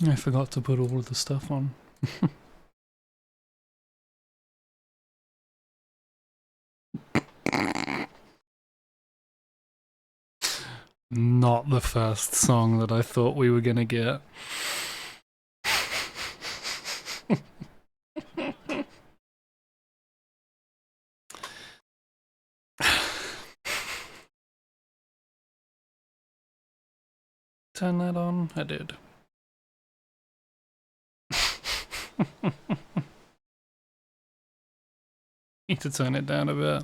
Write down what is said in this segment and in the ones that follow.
I forgot to put all of the stuff on. Not the first song that I thought we were gonna get. Turn that on? I did. Need to turn it down a bit.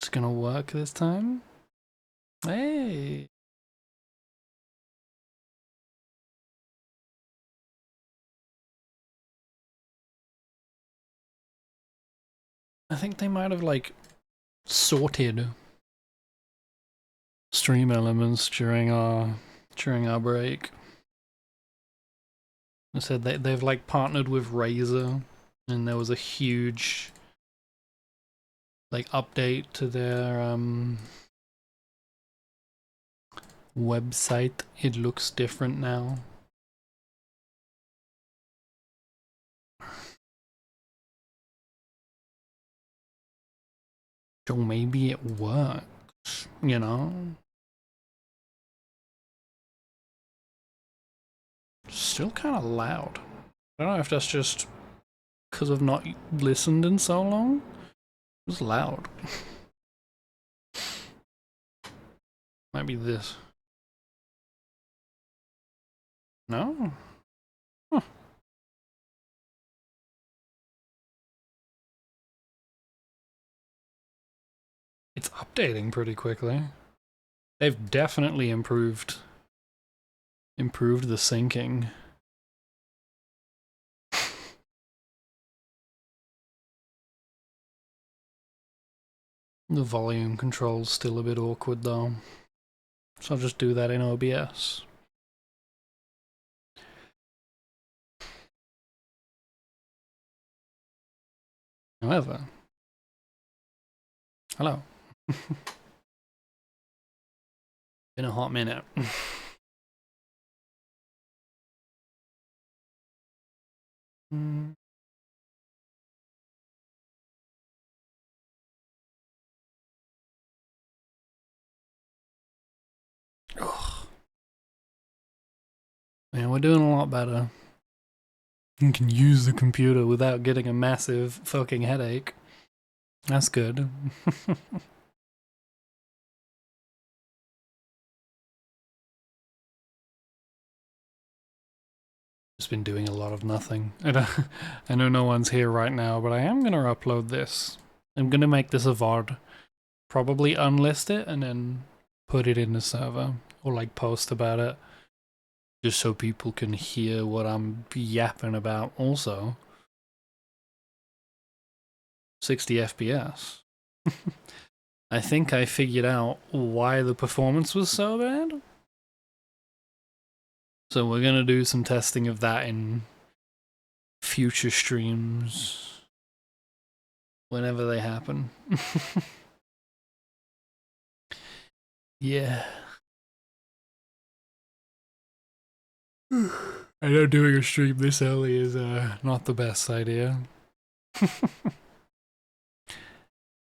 It's gonna work this time. Hey! I think they might have like sorted stream elements during our break. I said they've like partnered with Razer, and there was a huge like update to their website. It looks different now. So maybe it works, you know? Still kind of loud. I don't know if that's just because I've not listened in so long. It was loud. Might be this. No? Huh. It's updating pretty quickly. They've definitely improved the syncing. The volume control's still a bit awkward though, so I'll just do that in OBS. However, hello. Been a hot minute. Ugh. Man, we're doing a lot better. You can use the computer without getting a massive fucking headache. That's good. Just been doing a lot of nothing. I know no one's here right now, but I am gonna upload this. I'm gonna make this a VOD. Probably unlist it and then put it in the server. Or like post about it. Just so people can hear what I'm yapping about also. 60 FPS. I think I figured out why the performance was so bad. So we're gonna do some testing of that in future streams. Whenever they happen. Yeah. I know doing a stream this early is not the best idea.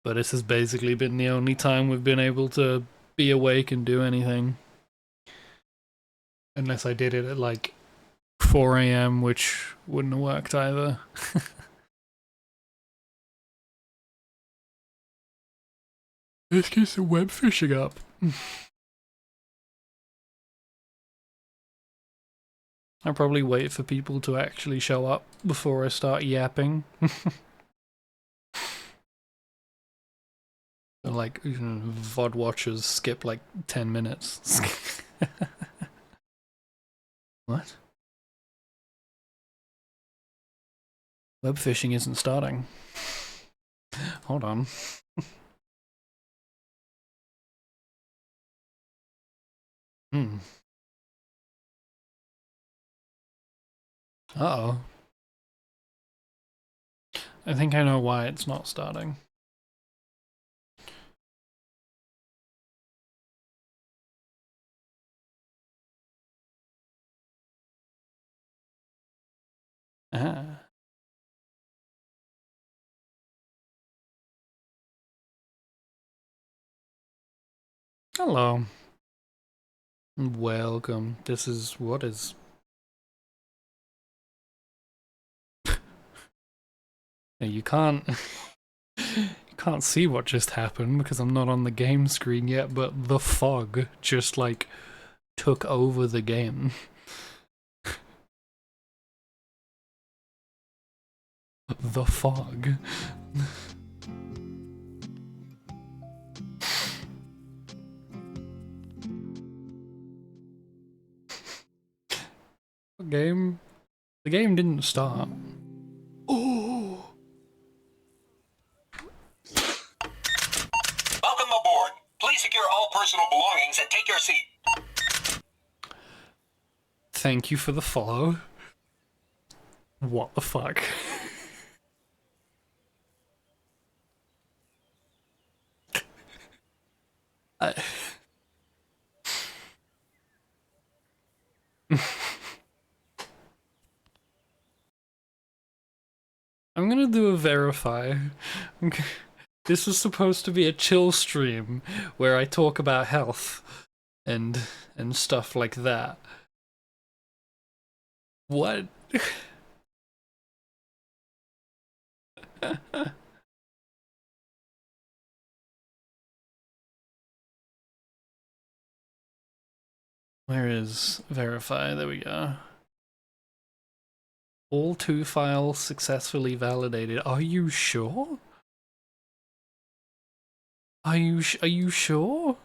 But this has basically been the only time we've been able to be awake and do anything. Unless I did it at like 4 AM, which wouldn't have worked either. Let's get some web fishing up. I'll probably wait for people to actually show up before I start yapping. So Like, you know, VOD watchers skip like 10 minutes. What? Web fishing isn't starting. Hold on. Hmm. Uh-oh. I think I know why it's not starting. Ah. Hello. Welcome. This is what is. You can't. You can't see what just happened because I'm not on the game screen yet, but the fog just like took over the game. The fog. The game didn't start. Oh. Welcome aboard. Please secure all personal belongings and take your seat. Thank you for the follow. What the fuck? I... I'm gonna do a verify. This was supposed to be a chill stream where I talk about health and stuff like that. What? Where is verify? There we go. All 2 files successfully validated. Are you sure? Are you sure?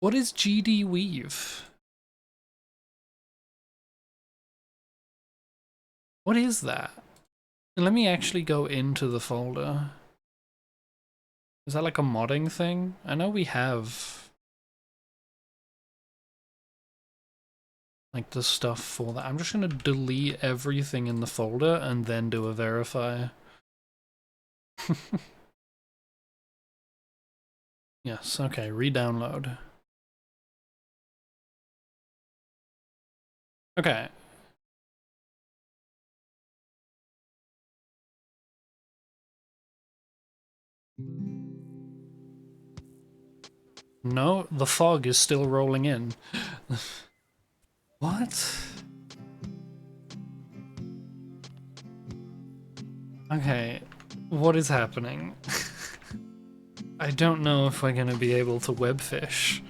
What is GD Weave? What is that? Let me actually go into the folder. Is that like a modding thing? I know we have like the stuff for that. I'm just gonna delete everything in the folder and then do a verify. Yes, okay, re-download. Okay. No, the fog is still rolling in. What? Okay, what is happening? I don't know if we're gonna be able to webfish.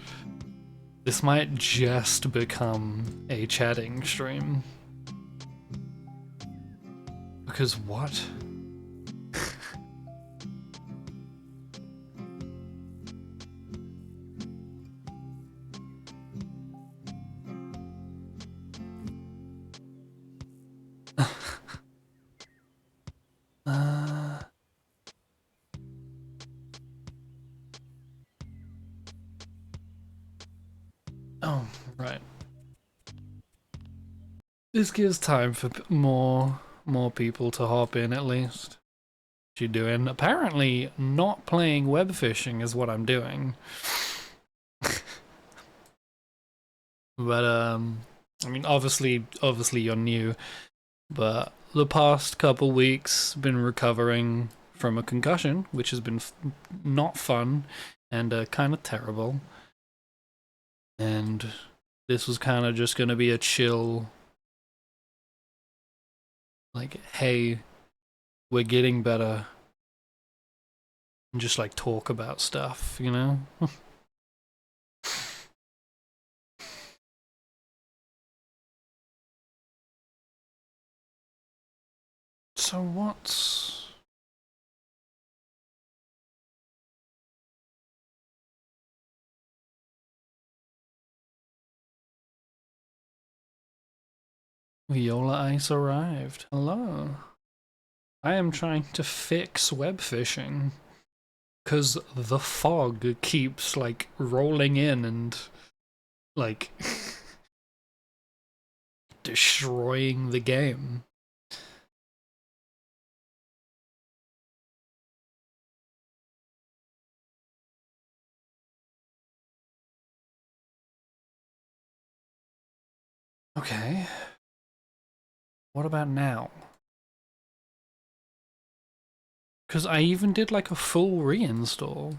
This might just become a chatting stream. Because what? Oh, right. This gives time for more people to hop in at least. What you doing? Apparently not playing web fishing is what I'm doing. But I mean obviously you're new, but the past couple weeks been recovering from a concussion, which has been not fun and kind of terrible. And this was kind of just going to be a chill, like, hey, we're getting better, and just like talk about stuff, you know? So Viola Ice arrived. Hello. I am trying to fix WebFishing. Because the fog keeps, like, rolling in and, like, destroying the game. Okay. What about now? Because I even did, like, a full reinstall.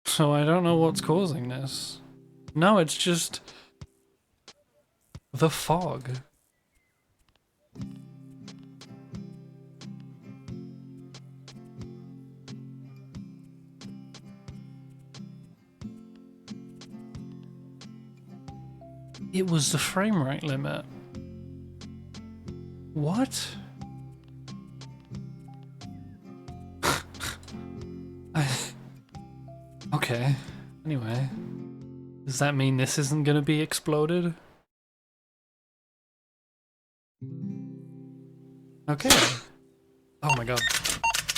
So I don't know what's causing this. No, it's just the fog. It was the frame rate limit. What? Okay. Anyway. Does that mean this isn't gonna be exploded? Okay. Oh my god.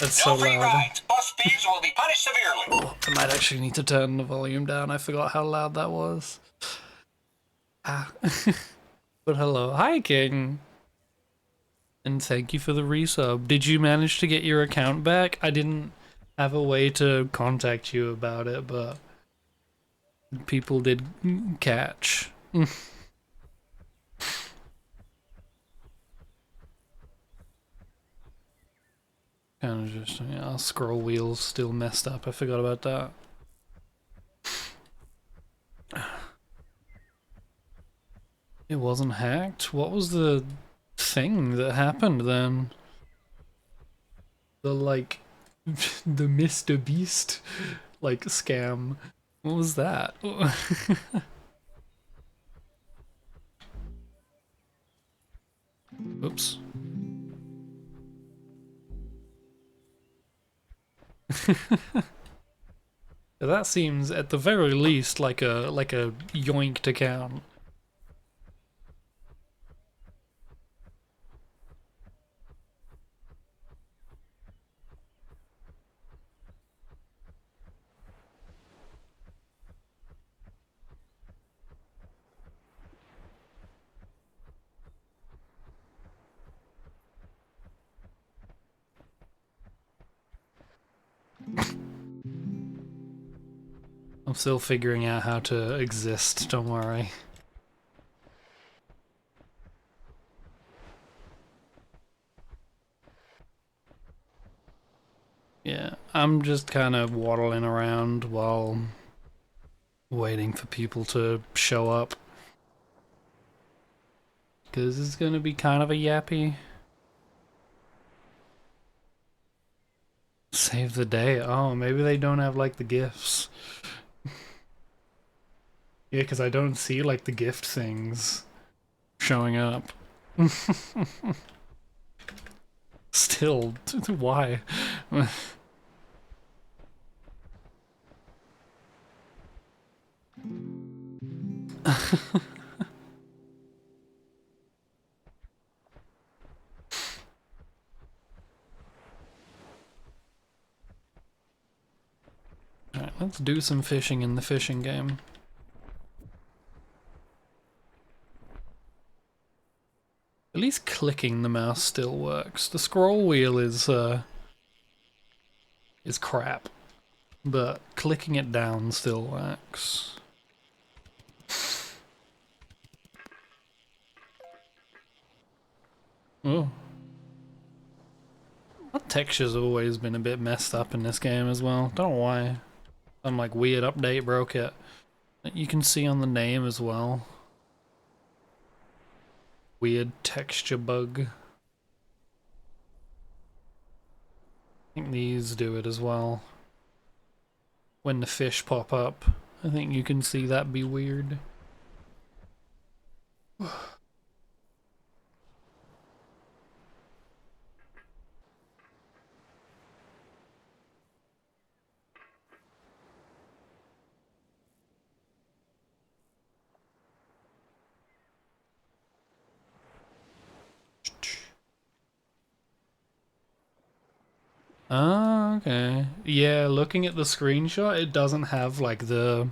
That's so No free loud. rides. Bus thieves will be punished severely. Oh, I might actually need to turn the volume down. I forgot how loud that was. Ah. But hello. Hi, King. And thank you for the resub. Did you manage to get your account back? I didn't have a way to contact you about it, but people did catch. Kind of just, yeah, our scroll wheel's still messed up. I forgot about that. It wasn't hacked? What was the thing that happened then? The, like, the Mr. Beast, like, scam. What was that? Oops. That seems, at the very least, like a yoinked account. I'm still figuring out how to exist, don't worry. Yeah, I'm just kind of waddling around while waiting for people to show up. Because it's gonna be kind of a yappy. Save the day. Oh, maybe they don't have, like, the gifts. Yeah, because I don't see, like, the gift things showing up. Still, why? Alright, let's do some fishing in the fishing game. At least clicking the mouse still works. The scroll wheel is crap, but clicking it down still works. Oh. The texture's always been a bit messed up in this game as well. Don't know why. Some, like, weird update broke it. You can see on the name as well. Weird texture bug. I think these do it as well. When the fish pop up, I think you can see that be weird. Oh, okay. Yeah, looking at the screenshot, it doesn't have like the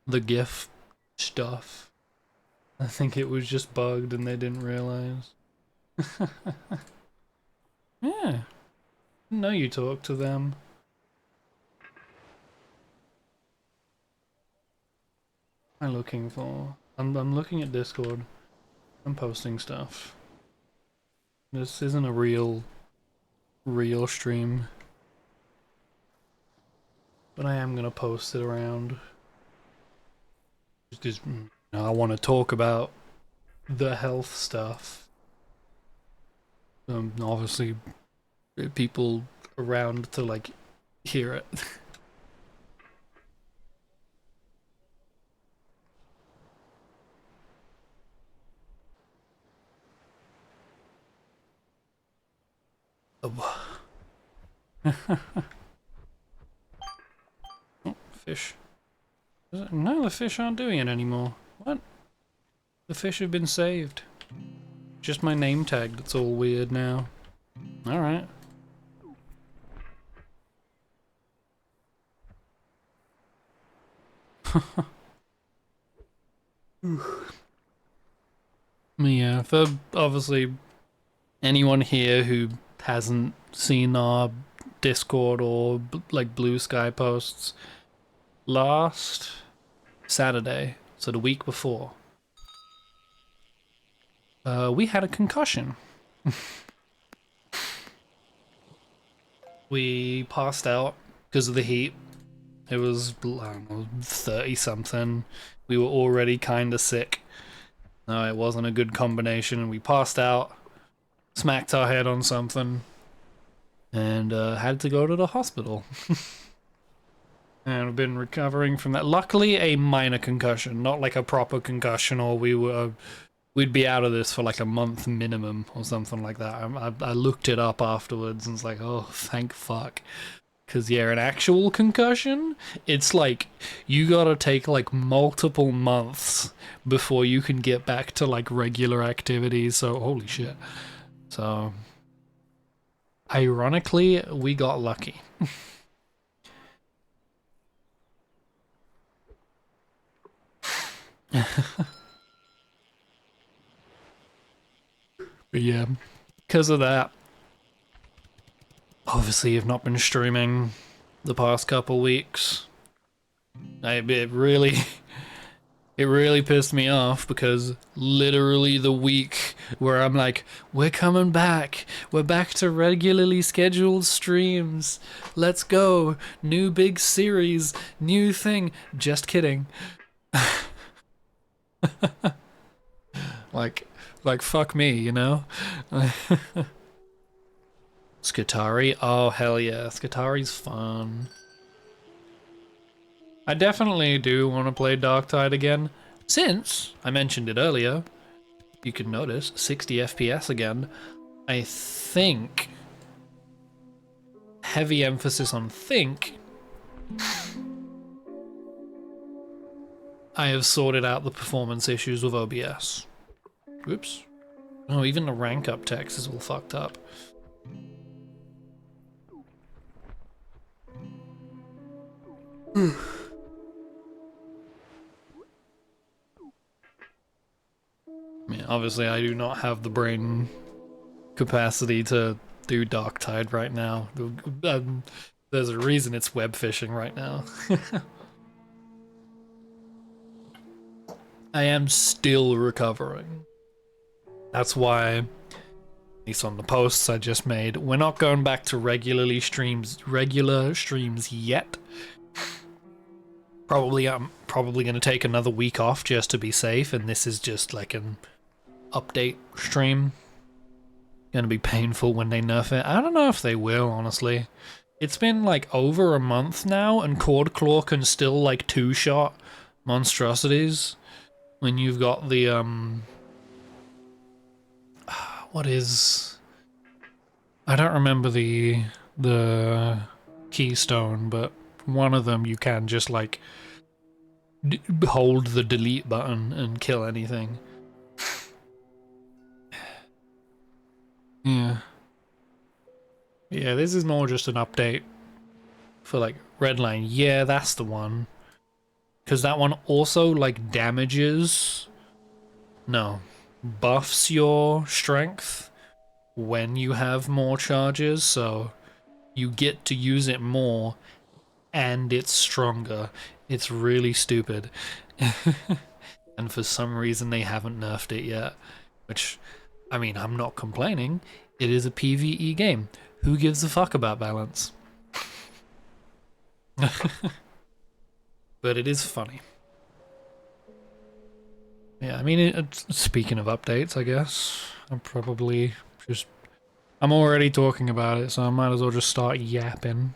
GIF stuff. I think it was just bugged and they didn't realize. Yeah, didn't know you talked to them. What am I looking for? I'm looking at Discord. I'm posting stuff. This isn't a real stream, but I am gonna post it around. Just I want to talk about the health stuff. Obviously, people around to like hear it. Oh, fish. No, the fish aren't doing it anymore. What? The fish have been saved. Just my name tag that's all weird now. Alright. Yeah, for obviously anyone here who hasn't seen our Discord or like Blue Sky posts, last Saturday, so the week before, we had a concussion. We passed out because of the heat. It was, I don't know, 30 something. We were already kind of sick. No, it wasn't a good combination. We passed out, smacked our head on something, and had to go to the hospital. And we've been recovering from that. Luckily, a minor concussion, not like a proper concussion, or we'd be out of this for like a month minimum or something like that. I looked it up afterwards and was like, oh, thank fuck. Because, yeah, an actual concussion, it's like you gotta take like multiple months before you can get back to like regular activities. So, holy shit. So, ironically, we got lucky. But yeah, because of that, obviously you've not been streaming the past couple weeks. It really pissed me off because literally the week where I'm like, we're coming back, we're back to regularly scheduled streams, let's go, new big series, new thing, just kidding. like fuck me, you know? Skitari? Oh hell yeah, Skitari's fun. I definitely do want to play Darktide again, since I mentioned it earlier. You can notice 60 FPS again. I think heavy emphasis on think. I have sorted out the performance issues with OBS. Oops. Oh, even the rank up text is all fucked up. Yeah, obviously I do not have the brain capacity to do Darktide right now. There's a reason it's WebFishing right now. I am still recovering. That's why, at least on the posts I just made, we're not going back to regular streams yet. I'm probably going to take another week off just to be safe, and this is just like an update stream. Gonna be painful when they nerf it. I don't know if they will, honestly. It's been like over a month now, and Cord Claw can still like two-shot monstrosities when you've got the what is, I don't remember the keystone, but one of them you can just like hold the delete button and kill anything. Yeah. Yeah, this is more just an update for like Redline. Yeah, that's the one. Because that one also like damages, no, buffs your strength when you have more charges, so you get to use it more and it's stronger. It's really stupid. And for some reason they haven't nerfed it yet, which, I mean, I'm not complaining. It is a PvE game. Who gives a fuck about balance? But it is funny. Yeah, I mean, speaking of updates, I guess I'm probably just, I'm already talking about it, so I might as well just start yapping.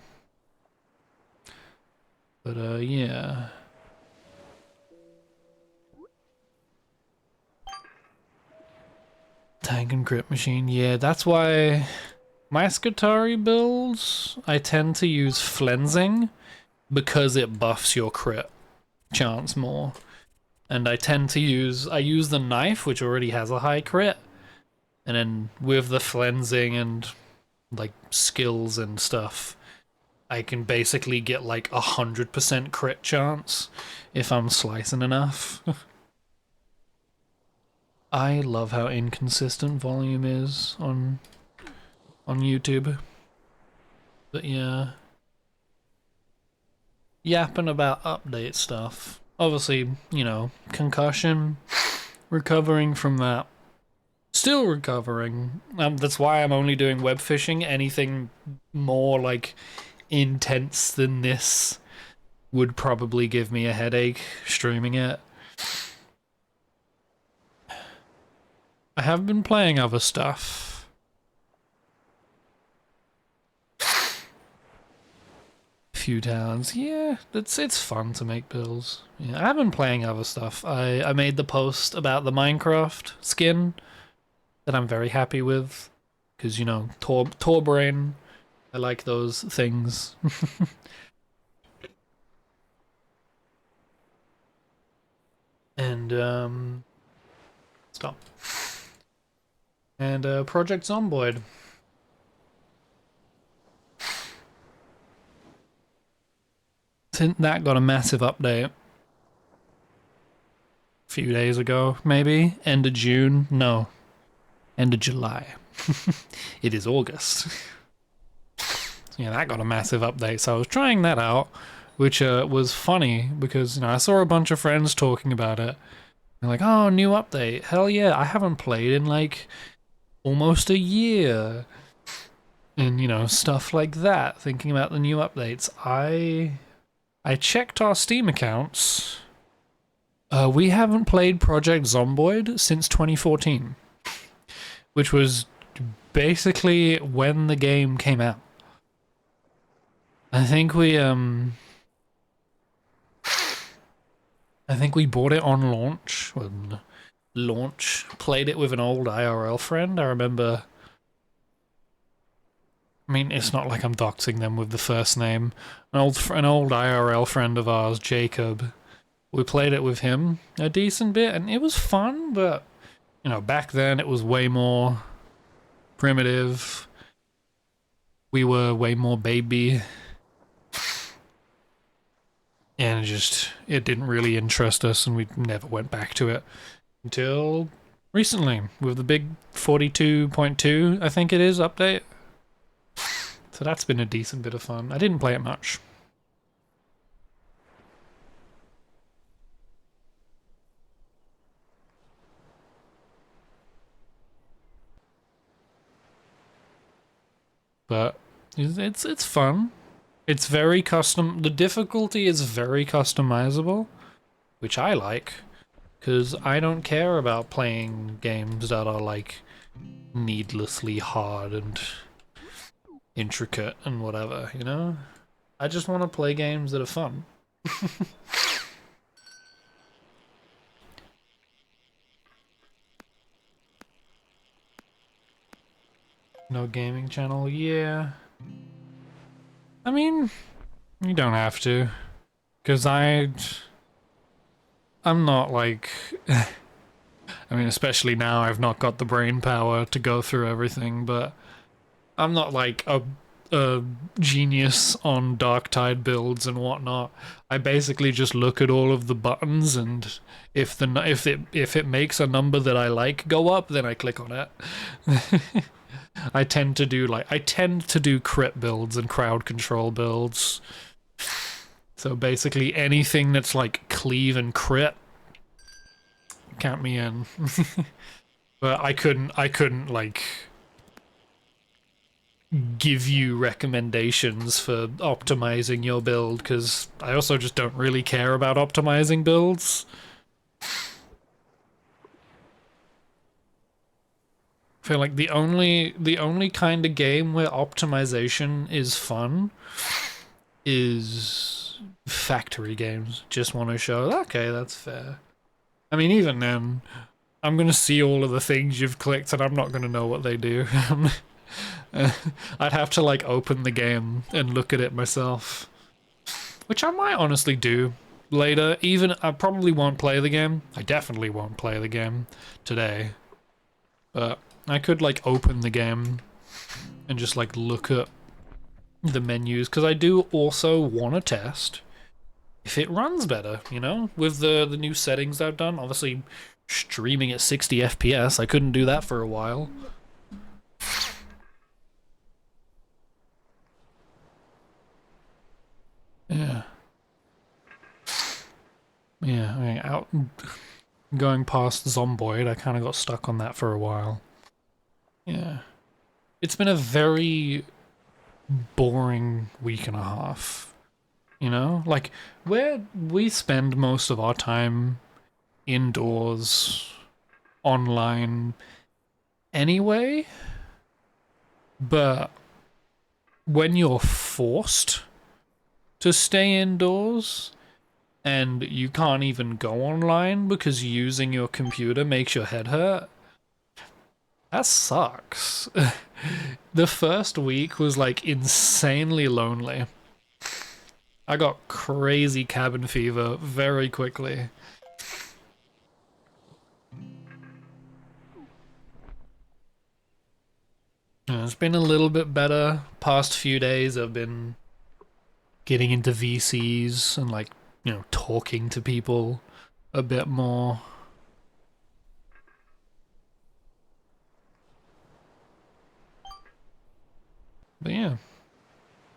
But yeah. Tank and crit machine, yeah, that's why my Skatari builds, I tend to use flensing because it buffs your crit chance more. And I tend to use the knife, which already has a high crit, and then with the flensing and like skills and stuff, I can basically get like 100% crit chance if I'm slicing enough. I love how inconsistent volume is on YouTube. But yeah. Yapping about update stuff. Obviously, you know, concussion, recovering from that. Still recovering. That's why I'm only doing web fishing. Anything more like intense than this would probably give me a headache streaming it. I have been playing other stuff. Few towns, yeah, it's fun to make builds. Yeah, I have been playing other stuff. I made the post about the Minecraft skin that I'm very happy with, because you know, Tor brain. I like those things. And stop. And Project Zomboid. That got a massive update a few days ago, maybe end of June. No, end of July. It is August. Yeah, that got a massive update. So I was trying that out, which was funny because you know I saw a bunch of friends talking about it. They're like, "Oh, new update! Hell yeah! I haven't played in like almost a year." And you know, stuff like that, thinking about the new updates. I checked our Steam accounts. We haven't played Project Zomboid since 2014, which was basically when the game came out. I think we bought it on launch. When launch, played it with an old IRL friend. I remember. I mean, it's not like I'm doxing them with the first name. An old IRL friend of ours, Jacob. We played it with him a decent bit, and it was fun. But you know, back then it was way more primitive. We were way more baby, and it didn't really interest us, and we never went back to it until recently with the big 42.2, I think it is, update. So that's been a decent bit of fun. I didn't play it much. But it's fun. It's very custom. The difficulty is very customizable, which I like, because I don't care about playing games that are like needlessly hard and intricate and whatever, you know? I just want to play games that are fun. No gaming channel, yeah. I mean, you don't have to, because I'm not like, I mean, especially now I've not got the brain power to go through everything, but I'm not like a genius on Darktide builds and whatnot. I basically just look at all of the buttons, and if it makes a number that I like go up, then I click on it. I tend to do crit builds and crowd control builds. So basically anything that's like cleave and crit, count me in. But I couldn't like give you recommendations for optimizing your build, because I also just don't really care about optimizing builds. I feel like the only kind of game where optimization is fun is factory games. Just want to show, okay, that's fair. I mean, even then, I'm gonna see all of the things you've clicked and I'm not gonna know what they do. I'd have to like open the game and look at it myself, which I might honestly do later. Even I probably won't play the game. I definitely won't play the game today, but I could like open the game and just like look at the menus, because I do also want to test if it runs better, you know, with the new settings I've done. Obviously streaming at 60 FPS, I couldn't do that for a while. Yeah. Yeah, I mean, out going past Zomboid, I kind of got stuck on that for a while. Yeah. It's been a very boring week and a half. You know? Like, where we spend most of our time indoors, online, anyway. But when you're forced to stay indoors, and you can't even go online because using your computer makes your head hurt, that sucks. The first week was like insanely lonely. I got crazy cabin fever very quickly. It's been a little bit better. Past few days I've been getting into VCs and like, you know, talking to people a bit more. But yeah,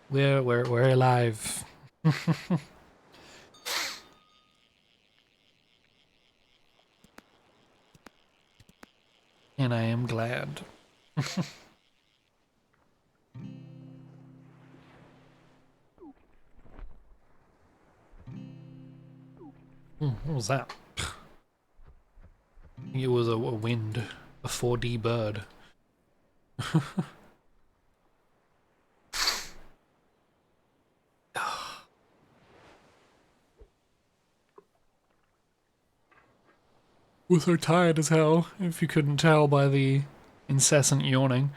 we're alive. And I am glad. What was that? It was a wind, a 4D bird. We're so tired as hell, if you couldn't tell by the incessant yawning.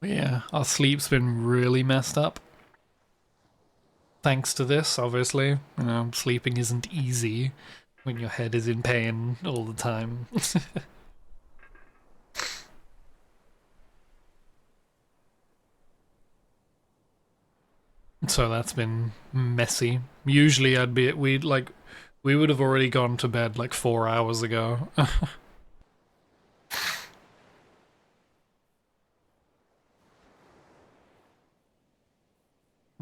But yeah, our sleep's been really messed up. Thanks to this, obviously. You know, sleeping isn't easy when your head is in pain all the time. So that's been messy. Usually we would have already gone to bed like 4 hours ago.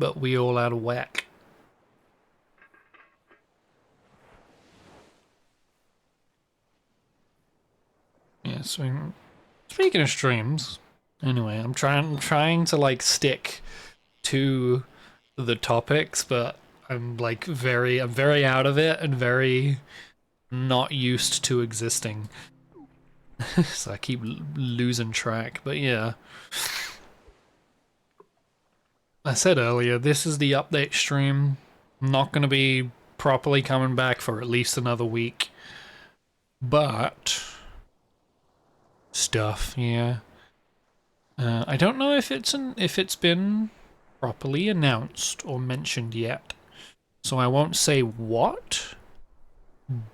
But we all had a whack. Yeah, so speaking of streams, anyway, I'm trying to like stick to the topics, but I'm very out of it and very not used to existing. So I keep losing track, but yeah. I said earlier, this is the update stream. I'm not going to be properly coming back for at least another week. But stuff, yeah. I don't know if it's been properly announced or mentioned yet, so I won't say what,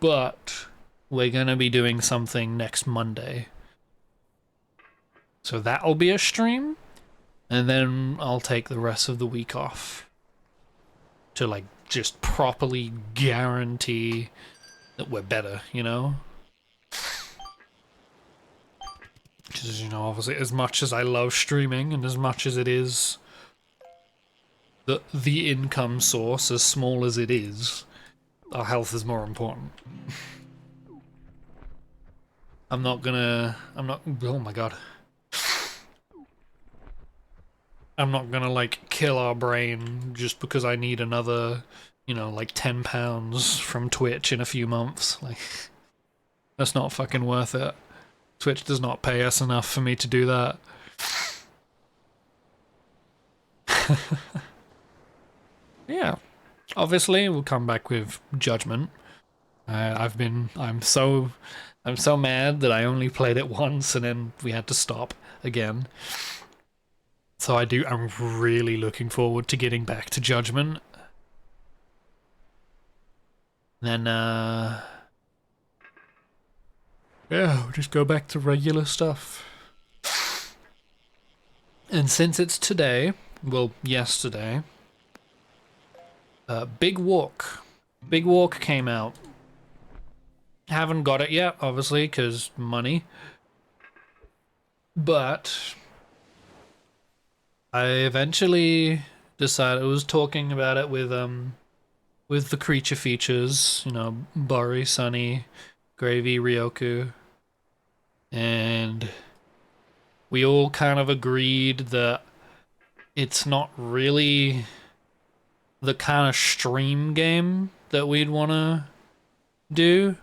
but we're gonna be doing something next Monday. So that'll be a stream, and then I'll take the rest of the week off to like just properly guarantee that we're better, you know? Because, you know, obviously as much as I love streaming and as much as it is the income source, as small as it is, our health is more important. I'm not, oh my god. I'm not gonna, like, kill our brain just because I need another, you know, like 10 pounds from Twitch in a few months. Like, that's not fucking worth it. Twitch does not pay us enough for me to do that. Yeah. Obviously, we'll come back with Judgment. I'm so mad that I only played it once and then we had to stop again. So I'm really looking forward to getting back to Judgment. Then, yeah, we'll just go back to regular stuff. And since it's today, well, yesterday, Big Walk came out. Haven't got it yet, obviously, because money. But I eventually decided, I was talking about it with the creature features, you know, Bari, Sunny, Gravy, Ryoku, and we all kind of agreed that it's not really the kind of stream game that we'd want to do.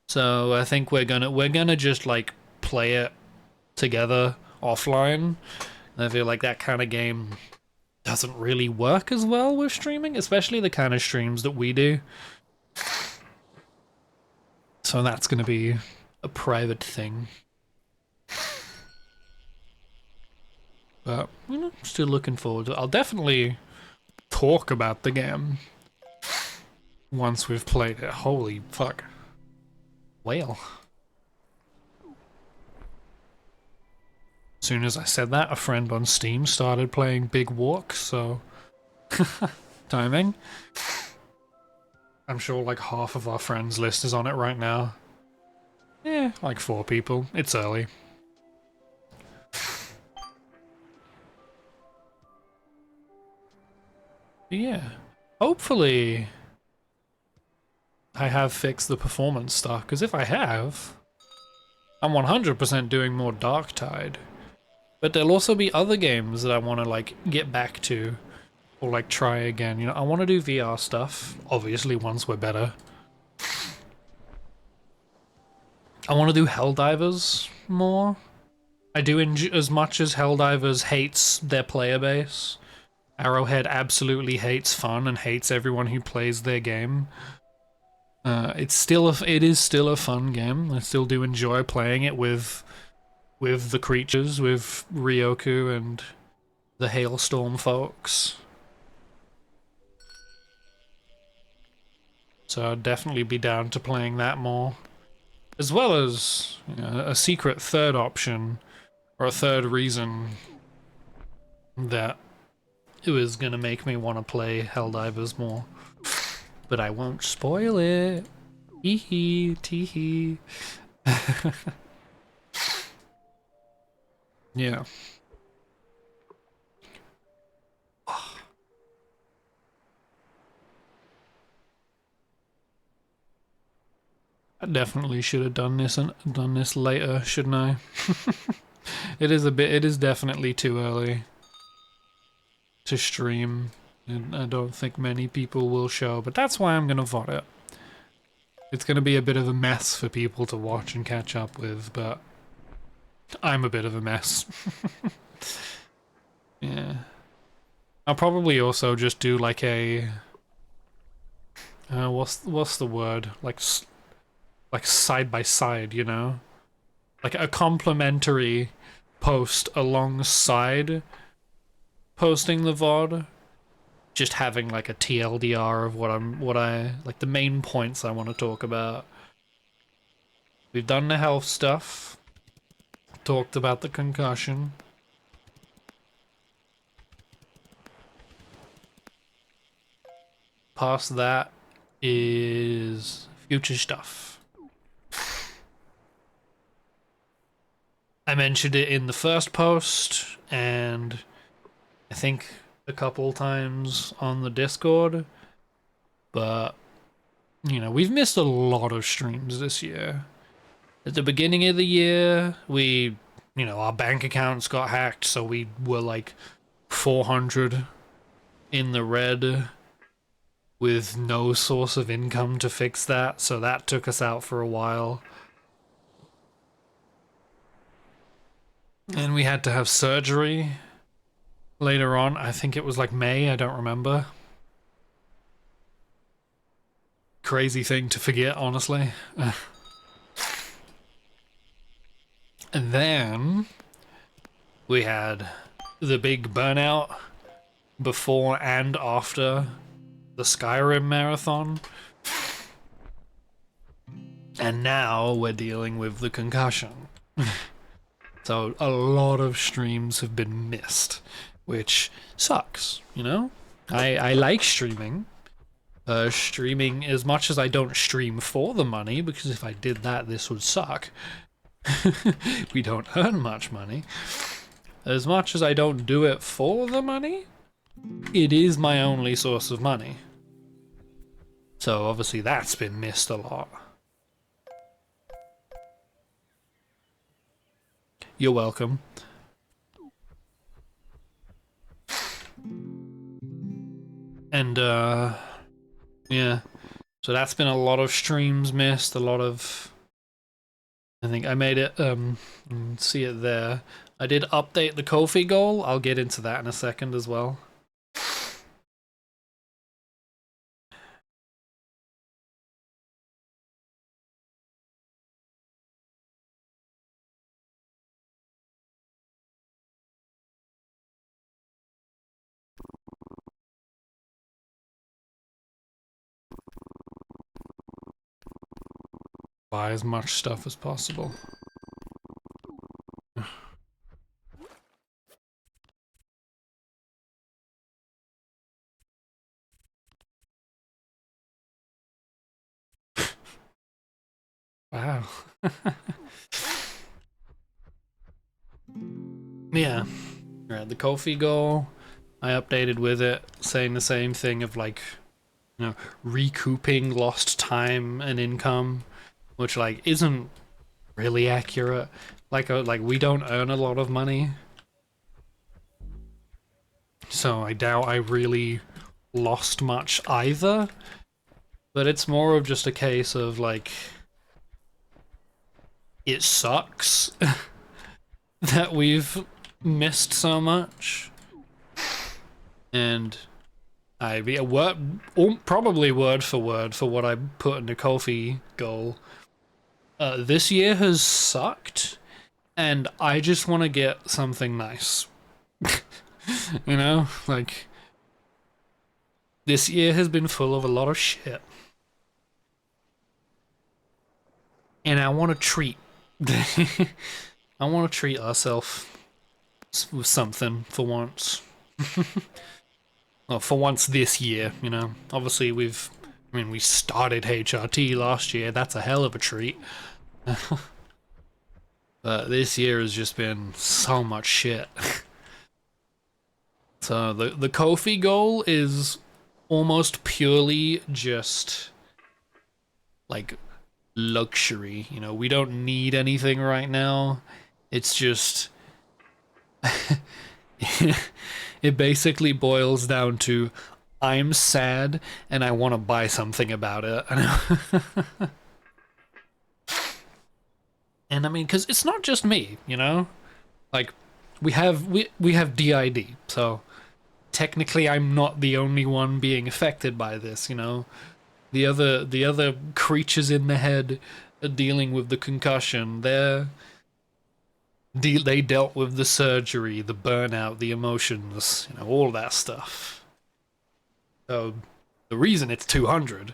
So I think we're gonna just like play it together offline. And I feel like that kind of game doesn't really work as well with streaming, especially the kind of streams that we do. So that's gonna be a private thing. But, you know, still looking forward to it. I'll definitely talk about the game once we've played it. Holy fuck. Whale. As soon as I said that, a friend on Steam started playing Big Walk, so... timing. I'm sure like half of our friends list is on it right now. Yeah, like 4 people. It's early. Yeah. Hopefully I have fixed the performance stuff, because if I have, I'm 100% doing more Darktide. But there'll also be other games that I want to like get back to or like try again. You know, I want to do VR stuff, obviously once we're better. I want to do Helldivers more. I do as much as Helldivers hates their player base. Arrowhead absolutely hates fun and hates everyone who plays their game. It is still a fun game. I still do enjoy playing it with the creatures, with Ryoku and the Hailstorm folks. So I'd definitely be down to playing that more. As well as, you know, a secret third option, or a third reason that it was gonna make me want to play Helldivers more. But I won't spoil it. Hee hee, tee hee. Yeah. I definitely should have done this later, shouldn't I? It is definitely too early to stream. And I don't think many people will show, but that's why I'm gonna VOD it. It's gonna be a bit of a mess for people to watch and catch up with, but I'm a bit of a mess. Yeah. I'll probably also just do like a... what's the word? Like side by side, you know? Like a complimentary post alongside posting the VOD. Just having like a TLDR of what I like the main points I want to talk about. We've done the health stuff. talked about the concussion. Past that is future stuff. I mentioned it in the first post, and I think a couple times on the Discord, but you know, we've missed a lot of streams this year. At the beginning of the year, our bank accounts got hacked, so we were like 400 in the red with no source of income to fix that, so that took us out for a while. And we had to have surgery later on. I think it was like May, I don't remember. Crazy thing to forget, honestly. And then we had the big burnout before and after the Skyrim marathon. And now we're dealing with the concussion. So a lot of streams have been missed, which sucks, you know? I like streaming. Streaming, as much as I don't stream for the money, because if I did that, this would suck. We don't earn much money. As much as I don't do it for the money, it is my only source of money. So obviously that's been missed a lot. You're welcome. And yeah, so that's been a lot of streams missed, a lot of, I think I made it, see it there. I did update the Ko-fi goal. I'll get into that in a second as well. Buy as much stuff as possible. Wow. Yeah. Alright, the Ko-fi goal, I updated with it, saying the same thing of like, you know, recouping lost time and income, which like isn't really accurate. Like we don't earn a lot of money, so I doubt I really lost much either. But it's more of just a case of like, it sucks that we've missed so much, and probably word for word for what I put in the Ko-fi goal. This year has sucked, and I just want to get something nice. You know, like, this year has been full of a lot of shit, and I want to treat. I want to treat ourselves with something for once. Well, for once this year, you know. Obviously, we started HRT last year. That's a hell of a treat. But this year has just been so much shit. So the Ko-fi goal is almost purely just like luxury. You know, we don't need anything right now. It's just it basically boils down to, I'm sad and I want to buy something about it. And I mean, because it's not just me, you know? Like, we have DID, so technically I'm not the only one being affected by this, you know? The other creatures in the head are dealing with the concussion. They dealt with the surgery, the burnout, the emotions, you know, all that stuff. So the reason it's 200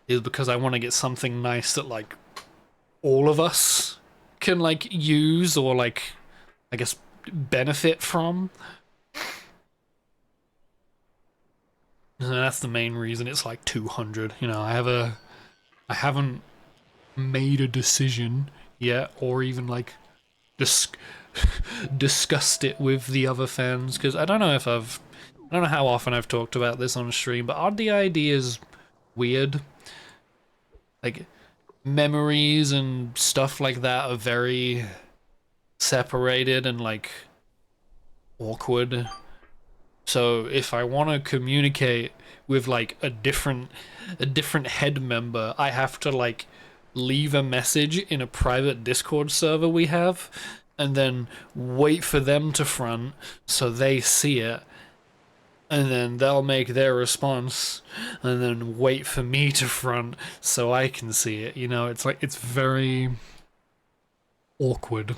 is because I want to get something nice that like all of us can like use or like I guess benefit from. And that's the main reason it's like 200. You know, I haven't made a decision yet, or even like discussed it with the other fans, because I don't know how often I've talked about this on stream, but RDID is weird. Like, memories and stuff like that are very separated and like awkward. So if I want to communicate with like a different head member, I have to like leave a message in a private Discord server we have, and then wait for them to front so they see it, and then they'll make their response, and then wait for me to front so I can see it. You know, it's like, it's very awkward.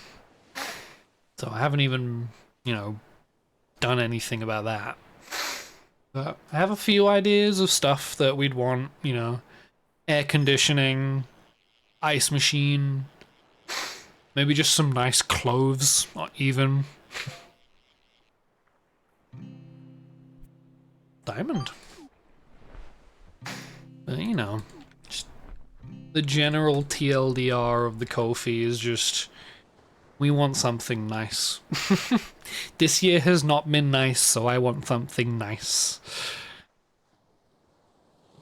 So I haven't even, you know, done anything about that. But I have a few ideas of stuff that we'd want, you know, air conditioning, ice machine, maybe just some nice clothes, not even. Diamond. But, you know, just the general TLDR of the Ko-fi is just, we want something nice. This year has not been nice, so I want something nice.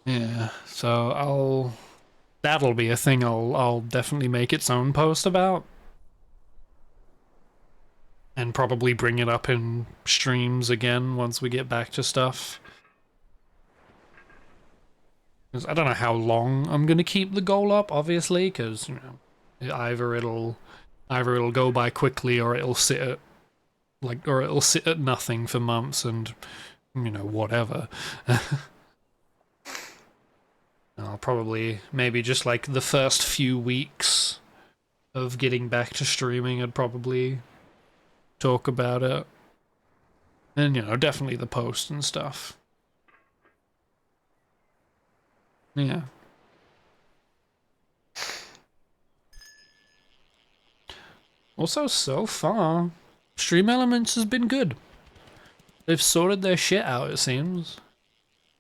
Yeah, so that'll be a thing I'll definitely make its own post about. And probably bring it up in streams again once we get back to stuff. Because I don't know how long I'm gonna keep the goal up, obviously, because, you know, either it'll go by quickly, or it'll sit at nothing for months, and, you know, whatever. I'll probably, maybe just like the first few weeks of getting back to streaming, I'd probably talk about it. And, you know, definitely the post and stuff. Yeah. Also, so far, Stream Elements has been good. They've sorted their shit out, it seems.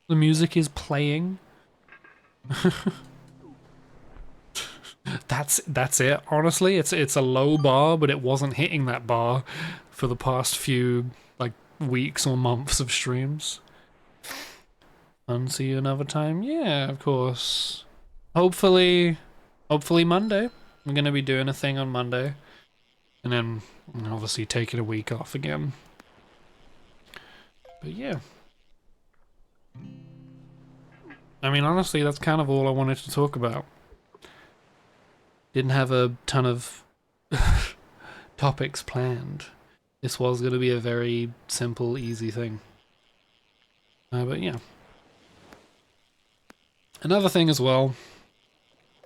The music is playing. That's it. Honestly, it's a low bar, but it wasn't hitting that bar for the past few like weeks or months of streams. And see you another time. Yeah, of course. Hopefully Monday. I'm gonna be doing a thing on Monday, and then obviously taking a week off again. But yeah. I mean, honestly, that's kind of all I wanted to talk about. Didn't have a ton of topics planned. This was going to be a very simple, easy thing. But yeah. Another thing as well,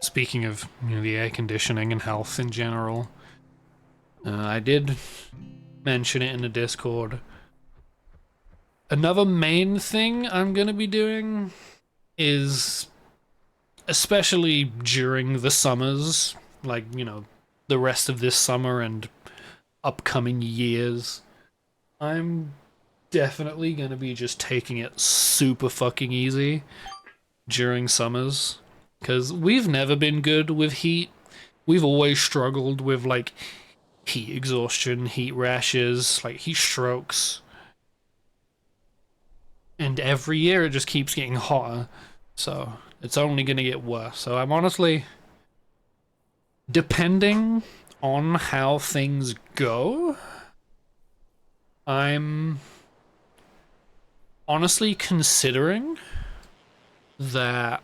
speaking of, you know, the air conditioning and health in general, I did mention it in the Discord. Another main thing I'm going to be doing is, especially during the summers, like, you know, the rest of this summer and upcoming years, I'm definitely going to be just taking it super fucking easy during summers, because we've never been good with heat. We've always struggled with, like, heat exhaustion, heat rashes, like, heat strokes. And every year it just keeps getting hotter, so it's only gonna get worse. So I'm honestly, depending on how things go, I'm honestly considering that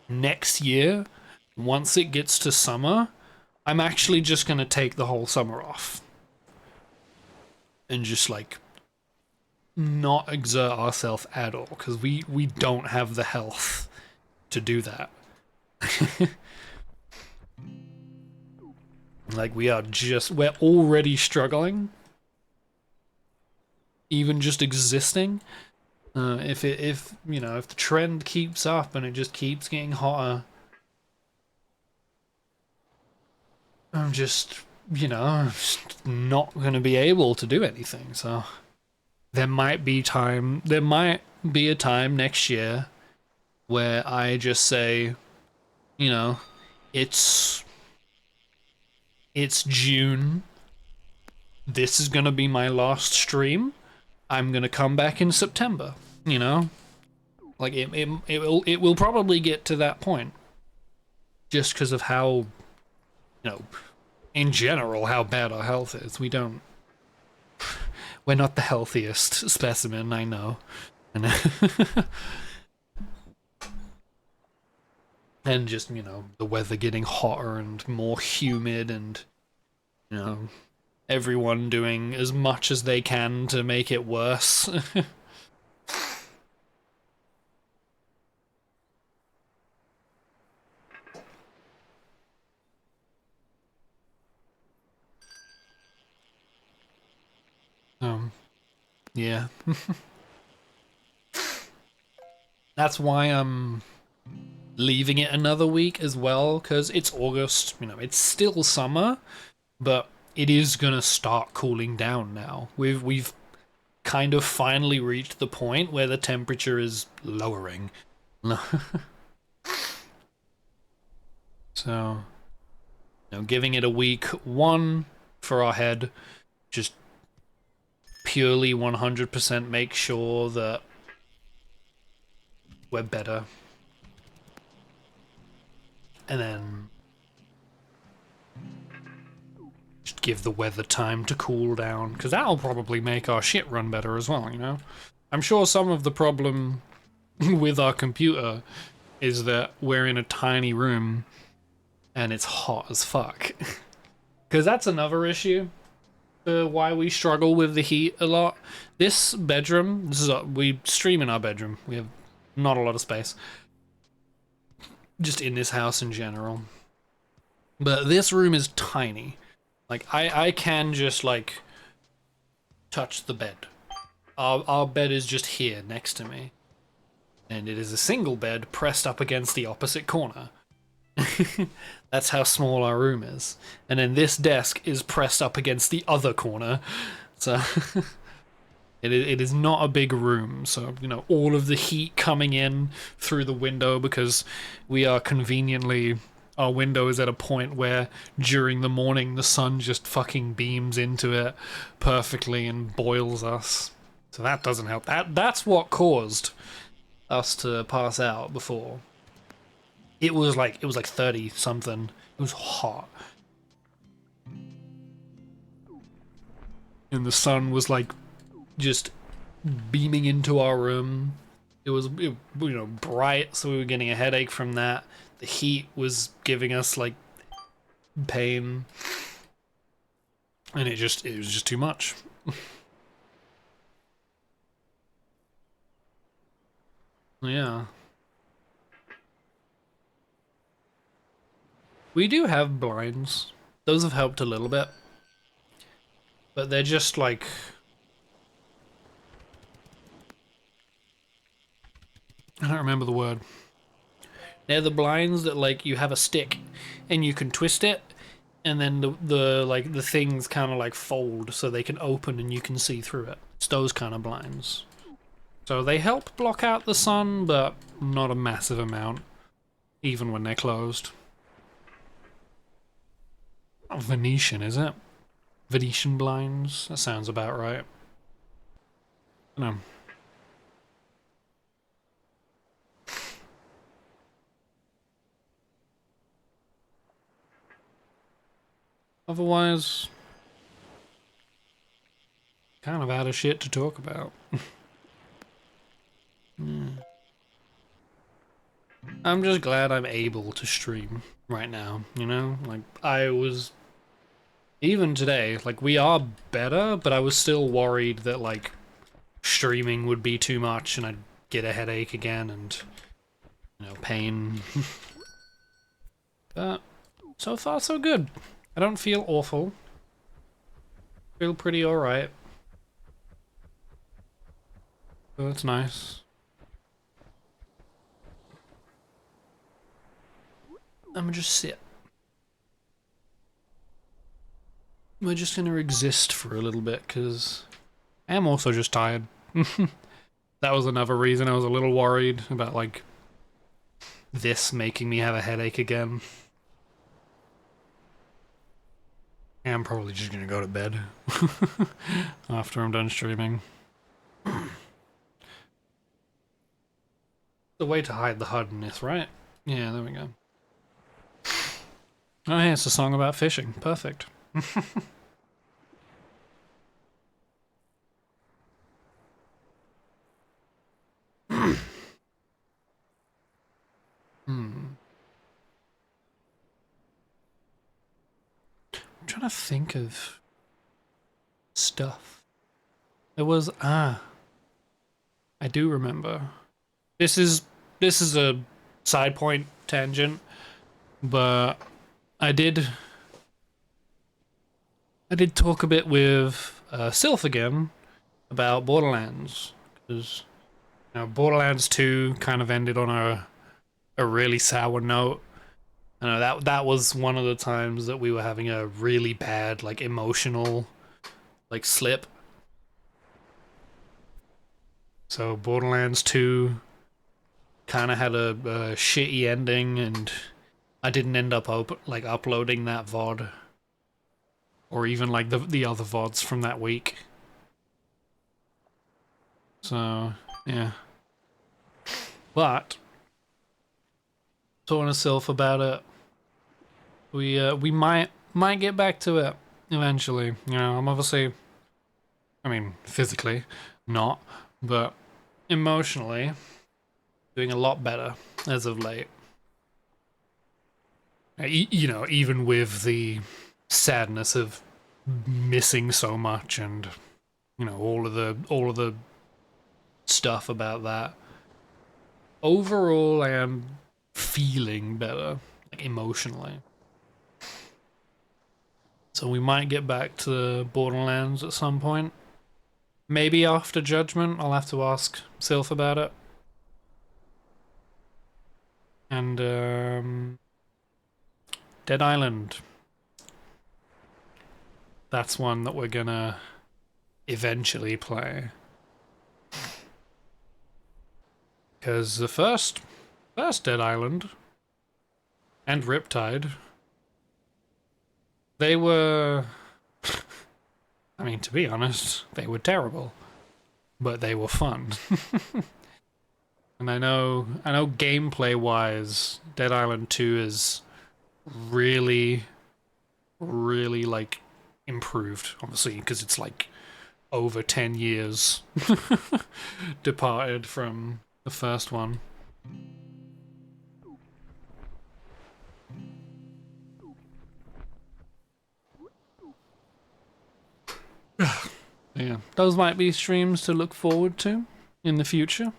next year, once it gets to summer, I'm actually just gonna take the whole summer off. And just, like, not exert ourselves at all, because we don't have the health to do that. Like, we're already struggling, even just existing. If you know, if the trend keeps up and it just keeps getting hotter, I'm just, just not going to be able to do anything. So there might be a time next year where I just say, you know, it's June. This is going to be my last stream. I'm going to come back in September, you know? Like it will probably get to that point just because of how, in general, how bad our health is. We're not the healthiest specimen, I know. And and just, the weather getting hotter and more humid and, everyone doing as much as they can to make it worse. Yeah. That's why I'm leaving it another week as well, because it's August, it's still summer, but it is gonna start cooling down now. We've kind of finally reached the point where the temperature is lowering. So, giving it a week, one for our head, just purely 100% make sure that we're better. And then just give the weather time to cool down, because that'll probably make our shit run better as well, I'm sure some of the problem with our computer is that we're in a tiny room and it's hot as fuck. Because that's another issue. Why we struggle with the heat a lot. This bedroom, we stream in our bedroom. We have not a lot of space. Just in this house in general. But this room is tiny. Like, I can just, like, touch the bed. Our bed is just here next to me. And it is a single bed pressed up against the opposite corner. That's how small our room is. And then this desk is pressed up against the other corner. So it is not a big room. So, all of the heat coming in through the window, because we are conveniently, our window is at a point where during the morning the sun just fucking beams into it perfectly and boils us. So that doesn't help. That's what caused us to pass out before. It was like 30 something. It was hot. And the sun was like just beaming into our room. It was bright, so we were getting a headache from that. The heat was giving us like pain. And it was just too much. Yeah. We do have blinds. Those have helped a little bit. But they're just like... I don't remember the word. They're the blinds that, like, you have a stick and you can twist it, and then the things kind of like fold so they can open and you can see through it. It's those kind of blinds. So they help block out the sun, but not a massive amount, even when they're closed. Not Venetian, is it? Venetian blinds? That sounds about right. No. Otherwise, kind of out of shit to talk about. I'm just glad I'm able to stream right now, Like, even today, like, we are better, but I was still worried that, like, streaming would be too much and I'd get a headache again and, pain. But so far, so good. I don't feel awful. Feel pretty alright. So that's nice. I'm gonna just sit. we're just gonna exist for a little bit, because I am also just tired. That was another reason I was a little worried about, like, this making me have a headache again. I'm probably just gonna go to bed after I'm done streaming. The way to hide the HUD in this, right? Yeah, there we go. Oh yeah, it's a song about fishing. Perfect. I'm trying to think of stuff. There was I do remember. This is a side point tangent, but I did talk a bit with Sylph again about Borderlands, because Borderlands 2 kind of ended on a really sour note. I know that was one of the times that we were having a really bad, like, emotional, like, slip. So Borderlands 2 kind of had a shitty ending, and I didn't end up uploading that VOD, or even like the other VODs from that week. So yeah, but talking to Sylph about it, we might get back to it eventually. I'm obviously, I mean, physically not, but emotionally doing a lot better as of late. Even with the sadness of missing so much, and all of the stuff about that. Overall, I am feeling better, like, emotionally. So we might get back to Borderlands at some point. Maybe after Judgment. I'll have to ask Sylph about it. And Dead Island. That's one that we're gonna eventually play. Because the first Dead Island and Riptide, they were, I mean, to be honest, they were terrible, but they were fun. And I know gameplay wise, Dead Island 2 is really, really, like, improved, obviously, because it's like over 10 years departed from the first one. Yeah, those might be streams to look forward to in the future.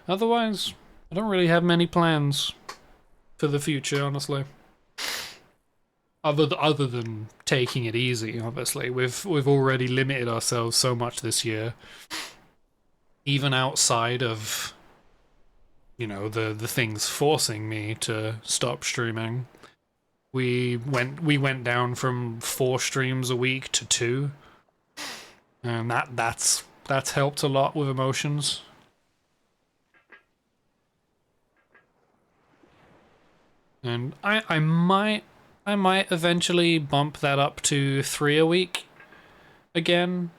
Otherwise, I don't really have many plans for the future, honestly. Other than taking it easy, obviously. We've already limited ourselves so much this year. Even outside of, the things forcing me to stop streaming. We went down from 4 streams a week to 2. And that's helped a lot with emotions. And I might eventually bump that up to 3 a week again.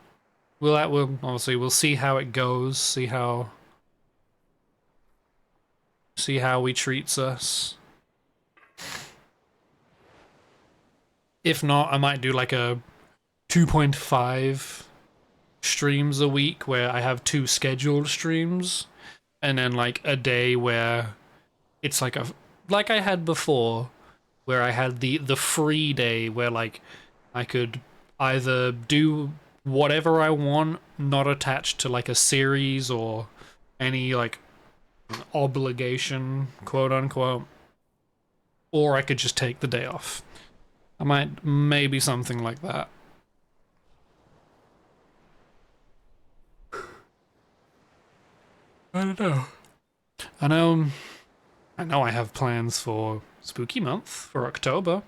We'll obviously we'll see how it goes, see how he treats us. If not, I might do like a 2.5 streams a week where I have 2 scheduled streams, and then like a day where it's like I had before, where I had the free day where, like, I could either do whatever I want, not attached to like a series or any like obligation, quote unquote, or I could just take the day off. I might maybe something like that. I don't know. I know I have plans for Spooky Month for October.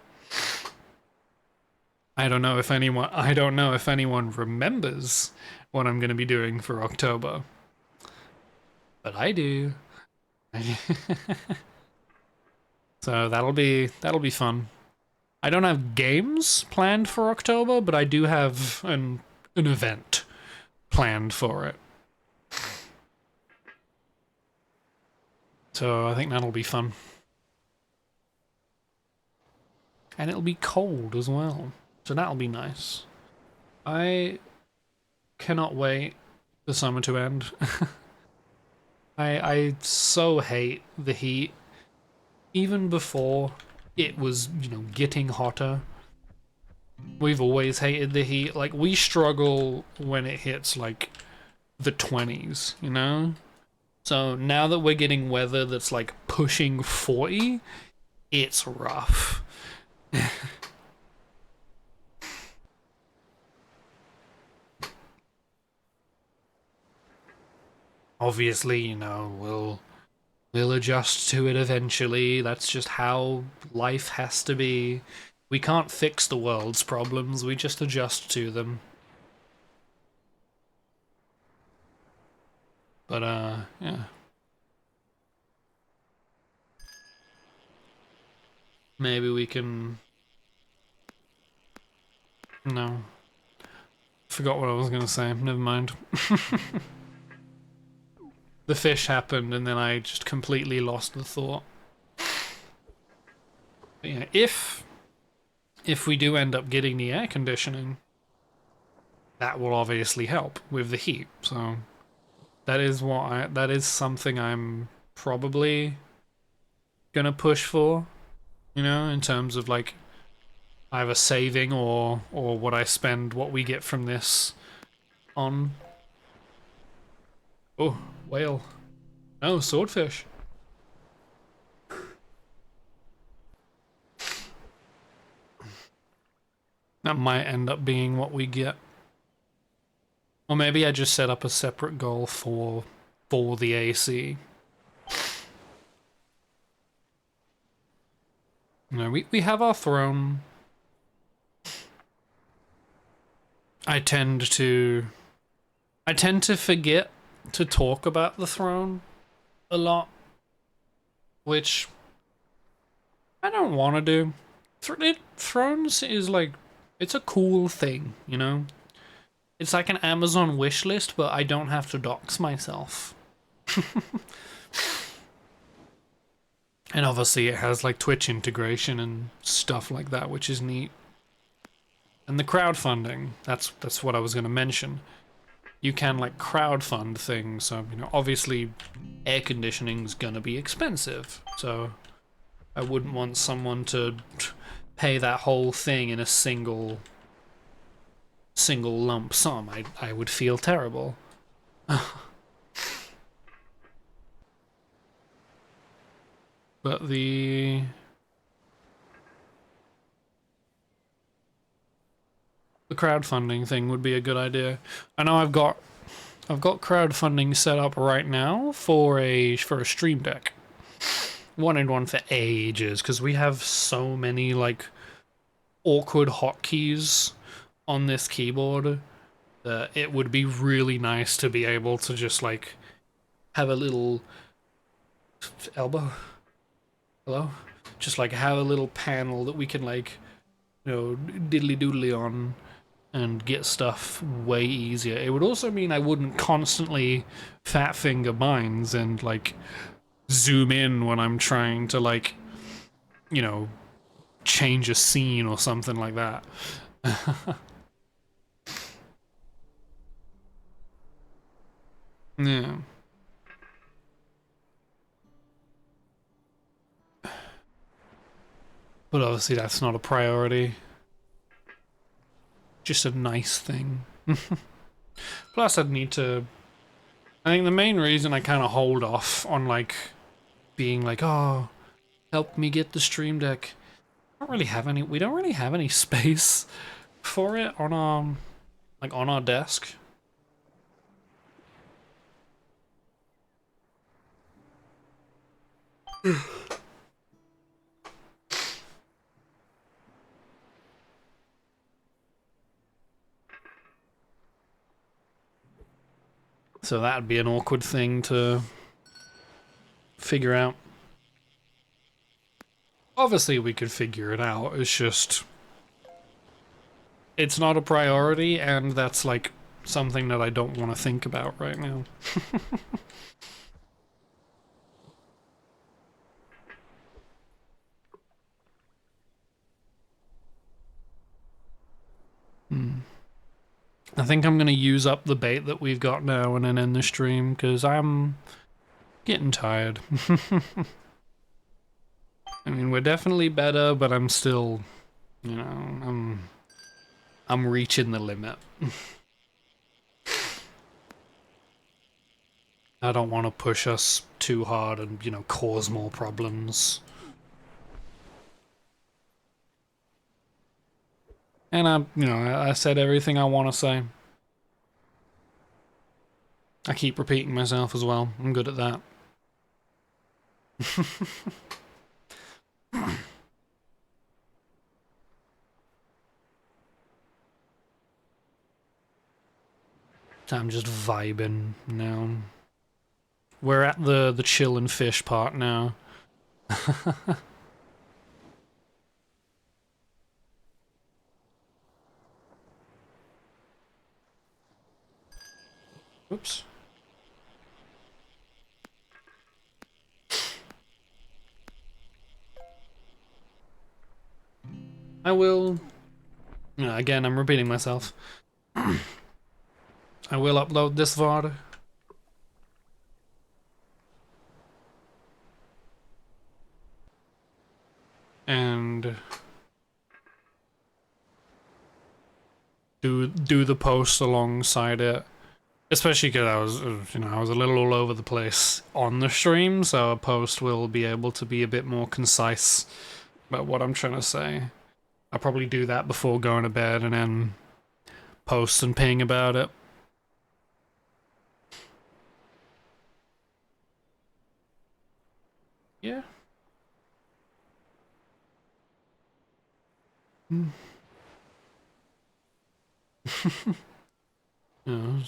I don't know if anyone remembers what I'm going to be doing for October. But I do. So that'll be fun. I don't have games planned for October, but I do have an event planned for it. So I think that'll be fun. And it'll be cold as well. So that'll be nice. I cannot wait for summer to end. I so hate the heat. Even before it was, getting hotter. We've always hated the heat. Like, we struggle when it hits, like, the 20s, you know? So now that we're getting weather that's, like, pushing 40, it's rough. Obviously, we'll adjust to it eventually. That's just how life has to be. We can't fix the world's problems, we just adjust to them. But, yeah. Maybe we can... No. Forgot what I was gonna say, never mind. The fish happened and then I just completely lost the thought. But yeah, if we do end up getting the air conditioning, that will obviously help with the heat. So that is something I'm probably gonna push for, in terms of like either saving or what I spend, what we get from this on. Oh, whale. No, swordfish. That might end up being what we get. Or maybe I just set up a separate goal for the AC. We have our throne. I tend to forget to talk about the throne a lot, which I don't want to do. Thrones is like, it's a cool thing, It's like an Amazon wish list, but I don't have to dox myself. And obviously it has like Twitch integration and stuff like that, which is neat. And the crowdfunding, that's what I was going to mention. You can like crowdfund things, so obviously air conditioning's gonna be expensive, so I wouldn't want someone to pay that whole thing in a single lump sum. I would feel terrible. But the crowdfunding thing would be a good idea. I know I've got crowdfunding set up right now for a stream deck. Wanted one for ages because we have so many like awkward hotkeys on this keyboard that it would be really nice to be able to just like have a little elbow. Hello? Just like have a little panel that we can like, diddly doodly on and get stuff way easier. It would also mean I wouldn't constantly fat finger mines and like zoom in when I'm trying to like, change a scene or something like that. Yeah. But obviously that's not a priority. Just a nice thing. Plus I'd need to... I think the main reason I kind of hold off on like being like, oh, help me get the stream deck. We don't really have any space for it on our desk. So that'd be an awkward thing to figure out. Obviously we could figure it out, it's just... It's not a priority, and that's like something that I don't want to think about right now. I think I'm going to use up the bait that we've got now and then end the stream, because I'm getting tired. I mean, we're definitely better, but I'm still, you know, I'm reaching the limit. I don't want to push us too hard and, you know, cause more problems. And I said everything I want to say. I keep repeating myself as well. I'm good at that. I'm just vibing now. We're at the chill and fish part now. Oops. I will... again, I'm repeating myself. I will upload this VOD. And... do the post alongside it. Especially because I was a little all over the place on the stream, so a post will be able to be a bit more concise about what I'm trying to say. I'll probably do that before going to bed and then post and ping about it. Yeah.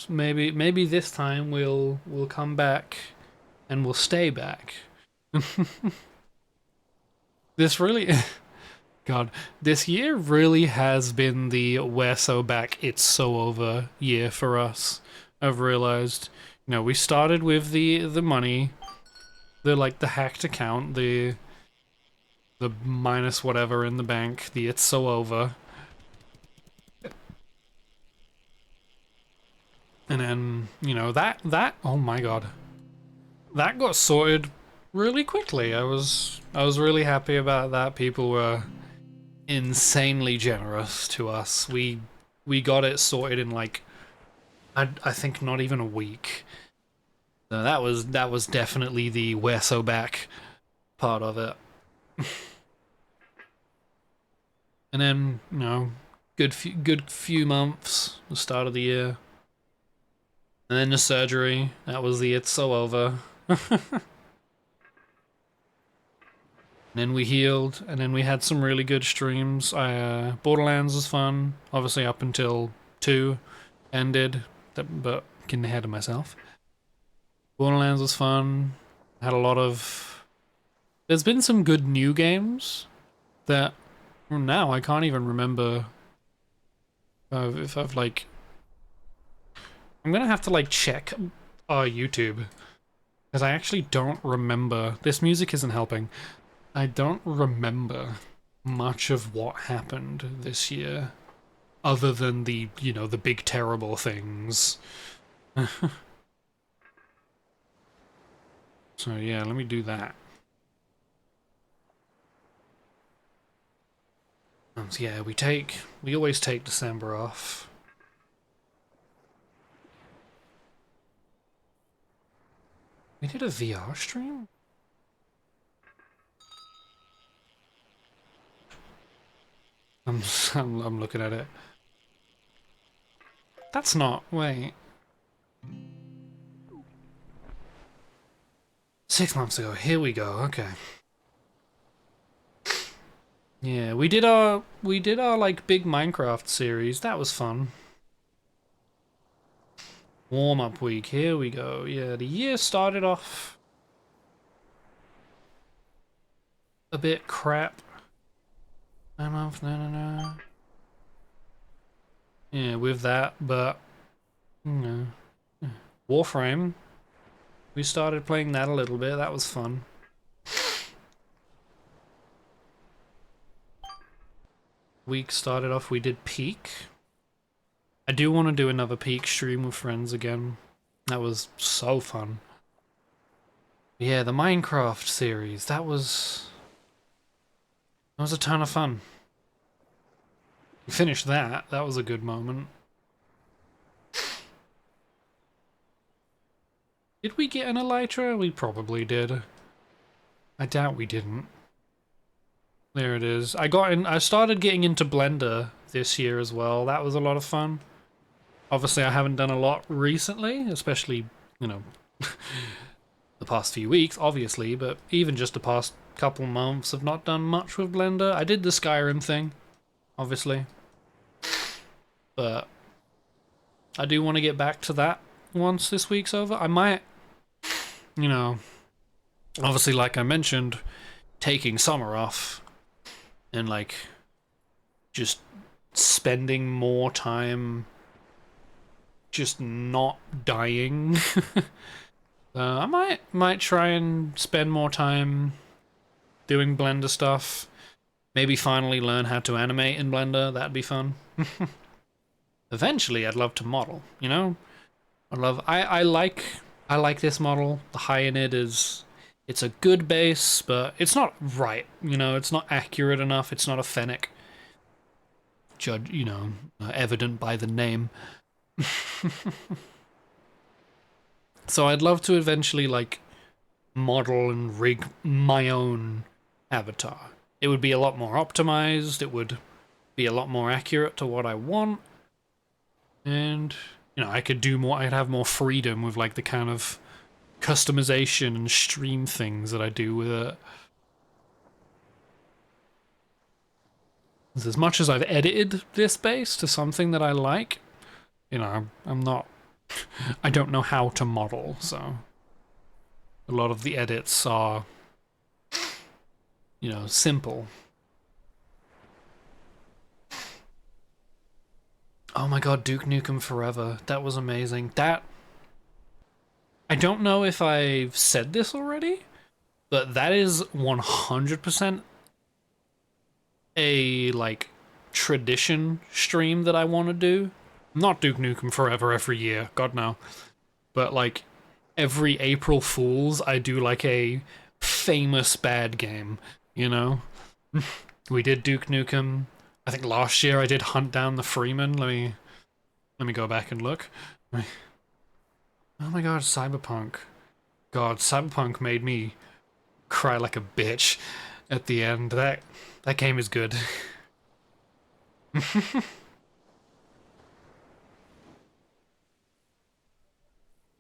Maybe this time we'll come back and we'll stay back. This really... God, this year really has been the we're so back, it's so over year for us. I've realized, we started with the money, the hacked account, the minus whatever in the bank, the it's so over. And then, that oh my god. That got sorted really quickly. I was really happy about that. People were insanely generous to us. We got it sorted in like I think not even a week. So that was definitely the we're so back part of it. And then, good few months, the start of the year. And then the surgery, that was the it's so over. And then we healed, and then we had some really good streams. Borderlands was fun, obviously up until 2 ended, but getting ahead of myself. Borderlands was fun, had a lot of... There's been some good new games that, well, now I can't even remember if I've like... I'm gonna have to like check YouTube, because I actually don't remember. This music isn't helping. I don't remember much of what happened this year, other than the big terrible things. So yeah, let me do that. So yeah, we always take December off. We did a VR stream? I'm looking at it. That's not... Wait. 6 months ago. Here we go. Okay. Yeah, we did our like big Minecraft series. That was fun. Warm up week. Here we go. Yeah, the year started off a bit crap. 9 months. No. Yeah, with that, but you know, Warframe. We started playing that a little bit. That was fun. Week started off. We did Peak. I do want to do another Peak stream with friends again. That was so fun. Yeah, the Minecraft series. That was a ton of fun. We finished that. That was a good moment. Did we get an Elytra? We probably did. I doubt we didn't. There it is. I started getting into Blender this year as well. That was a lot of fun. Obviously, I haven't done a lot recently, especially, you know, the past few weeks, obviously, but even just the past couple months, I've not done much with Blender. I did the Skyrim thing, obviously, but I do want to get back to that once this week's over. I might, you know, obviously, like I mentioned, taking summer off and, like, just spending more time just not dying. I might try and spend more time doing Blender stuff. Maybe finally learn how to animate in Blender. That'd be fun. Eventually, I'd love to model. You know, I like this model. The high in it is, it's a good base, but it's not right. You know, it's not accurate enough. It's not a fennec. Evident by the name. So I'd love to eventually, like, model and rig my own avatar. It would be a lot more optimized, it would be a lot more accurate to what I want, and, you know, I could do more, I'd have more freedom with, like, the kind of customization and stream things that I do with it. As much as I've edited this base to something that I like, you know, I don't know how to model, so a lot of the edits are, you know, simple. Oh my god, Duke Nukem Forever. That was amazing. That... I don't know if I've said this already, but that is 100% a, like, tradition stream that I want to do. Not Duke Nukem Forever every year, god no. But, like, every April Fool's, I do, like, a famous bad game, you know? We did Duke Nukem. I think last year I did Hunt Down the Freeman. Let me go back and look. Oh my god, Cyberpunk. God, Cyberpunk made me cry like a bitch at the end. That game is good.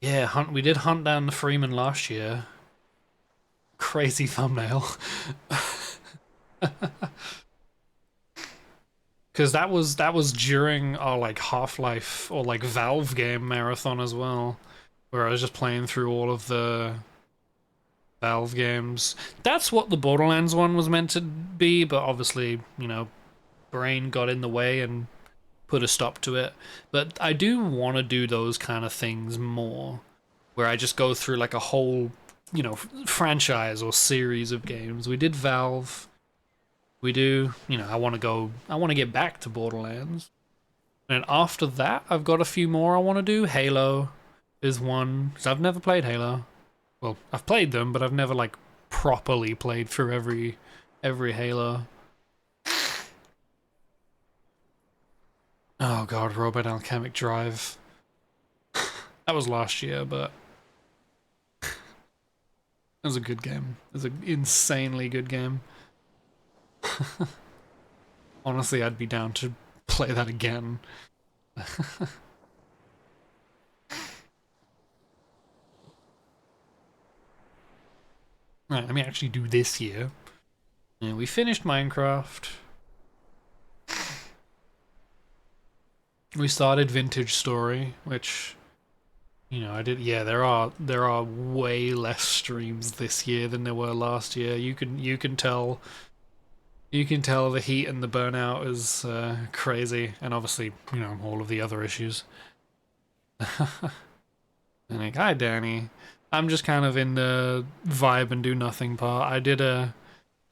Yeah, we did Hunt Down the Freeman last year. Crazy thumbnail. Because that was during our, like, Half-Life or, like, Valve game marathon as well, where I was just playing through all of the Valve games. That's what the Borderlands one was meant to be, but obviously, you know, brain got in the way and put a stop to it. But I do want to do those kind of things more, where I just go through, like, a whole, you know, franchise or series of games. We did Valve. We do, you know, I want to get back to Borderlands. And after that, I've got a few more I want to do. Halo is one, because I've never played Halo. Well, I've played them, but I've never, like, properly played through every Halo. Oh god, Robot Alchemic Drive. That was last year, but it was a good game. It was an insanely good game. Honestly, I'd be down to play that again. Right, let me actually do this here. And we finished Minecraft. We started Vintage Story, which, you know, I did. Yeah, there are way less streams this year than there were last year. You can tell the heat and the burnout is crazy, and obviously, you know, all of the other issues. And like, hi Danny, I'm just kind of in the vibe and do nothing part. I did a.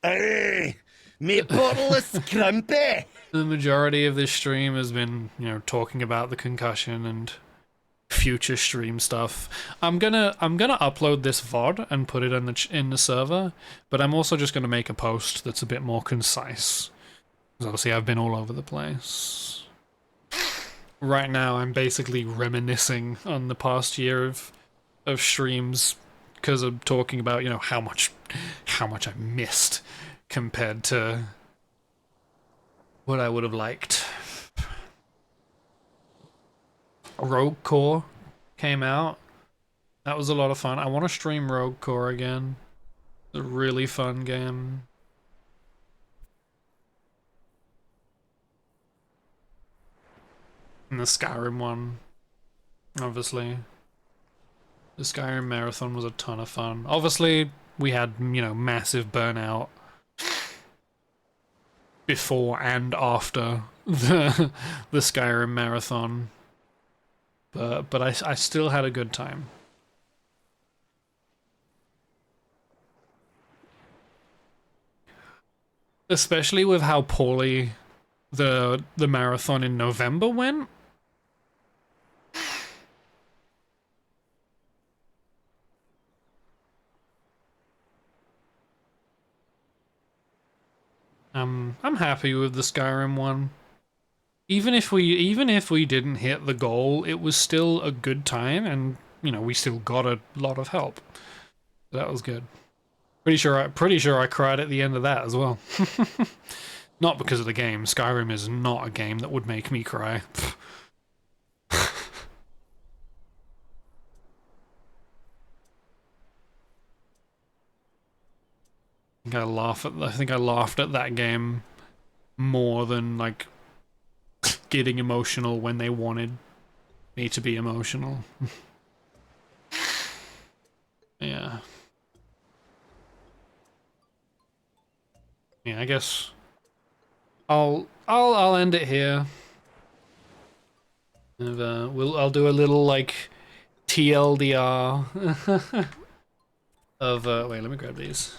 Hey, me bottle of scrumpy. The majority of this stream has been, you know, talking about the concussion and future stream stuff. I'm gonna upload this VOD and put it in the server, but I'm also just gonna make a post that's a bit more concise. Because obviously I've been all over the place. Right now I'm basically reminiscing on the past year of streams because I'm talking about, you know, how much I missed compared to what I would have liked. Rogue Core came out. That was a lot of fun. I want to stream Rogue Core again. It's a really fun game. And the Skyrim one, obviously. The Skyrim marathon was a ton of fun. Obviously, we had, you know, massive burnout before and after the Skyrim marathon. But I still had a good time. Especially with how poorly the marathon in November went. I'm happy with the Skyrim one. Even if we didn't hit the goal, it was still a good time, and you know, we still got a lot of help. That was good. Pretty sure I cried at the end of that as well. Not because of the game. Skyrim is not a game that would make me cry. I think I laughed at that game more than like getting emotional when they wanted me to be emotional. Yeah. Yeah, I guess I'll end it here. And, I'll do a little like TLDR of wait, let me grab these.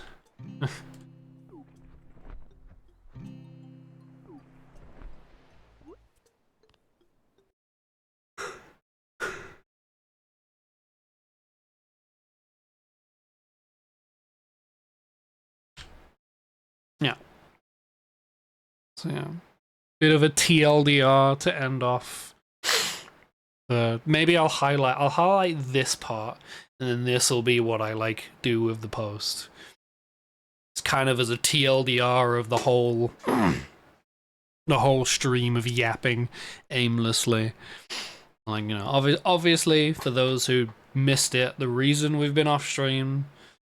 Yeah. So yeah, bit of a TLDR to end off. Maybe I'll highlight this part, and then this will be what I like do with the post. It's kind of as a TLDR of the whole stream of yapping aimlessly. Like, you know, obviously for those who missed it, the reason we've been off stream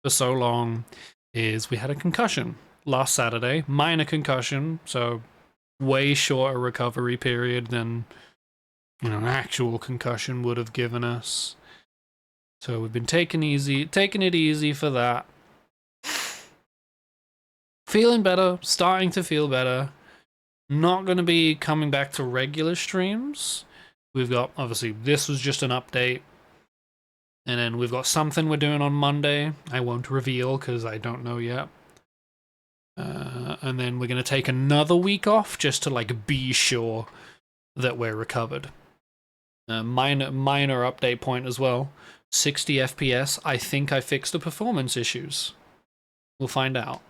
for so long is we had a concussion last Saturday, minor concussion, so way shorter recovery period than, you know, an actual concussion would have given us. So we've been taking it easy for that. Feeling better, starting to feel better. Not going to be coming back to regular streams. We've got, obviously, this was just an update. And then we've got something we're doing on Monday. I won't reveal because I don't know yet. And then we're going to take another week off just to, like, be sure that we're recovered. Minor update point as well. 60 FPS. I think I fixed the performance issues. We'll find out.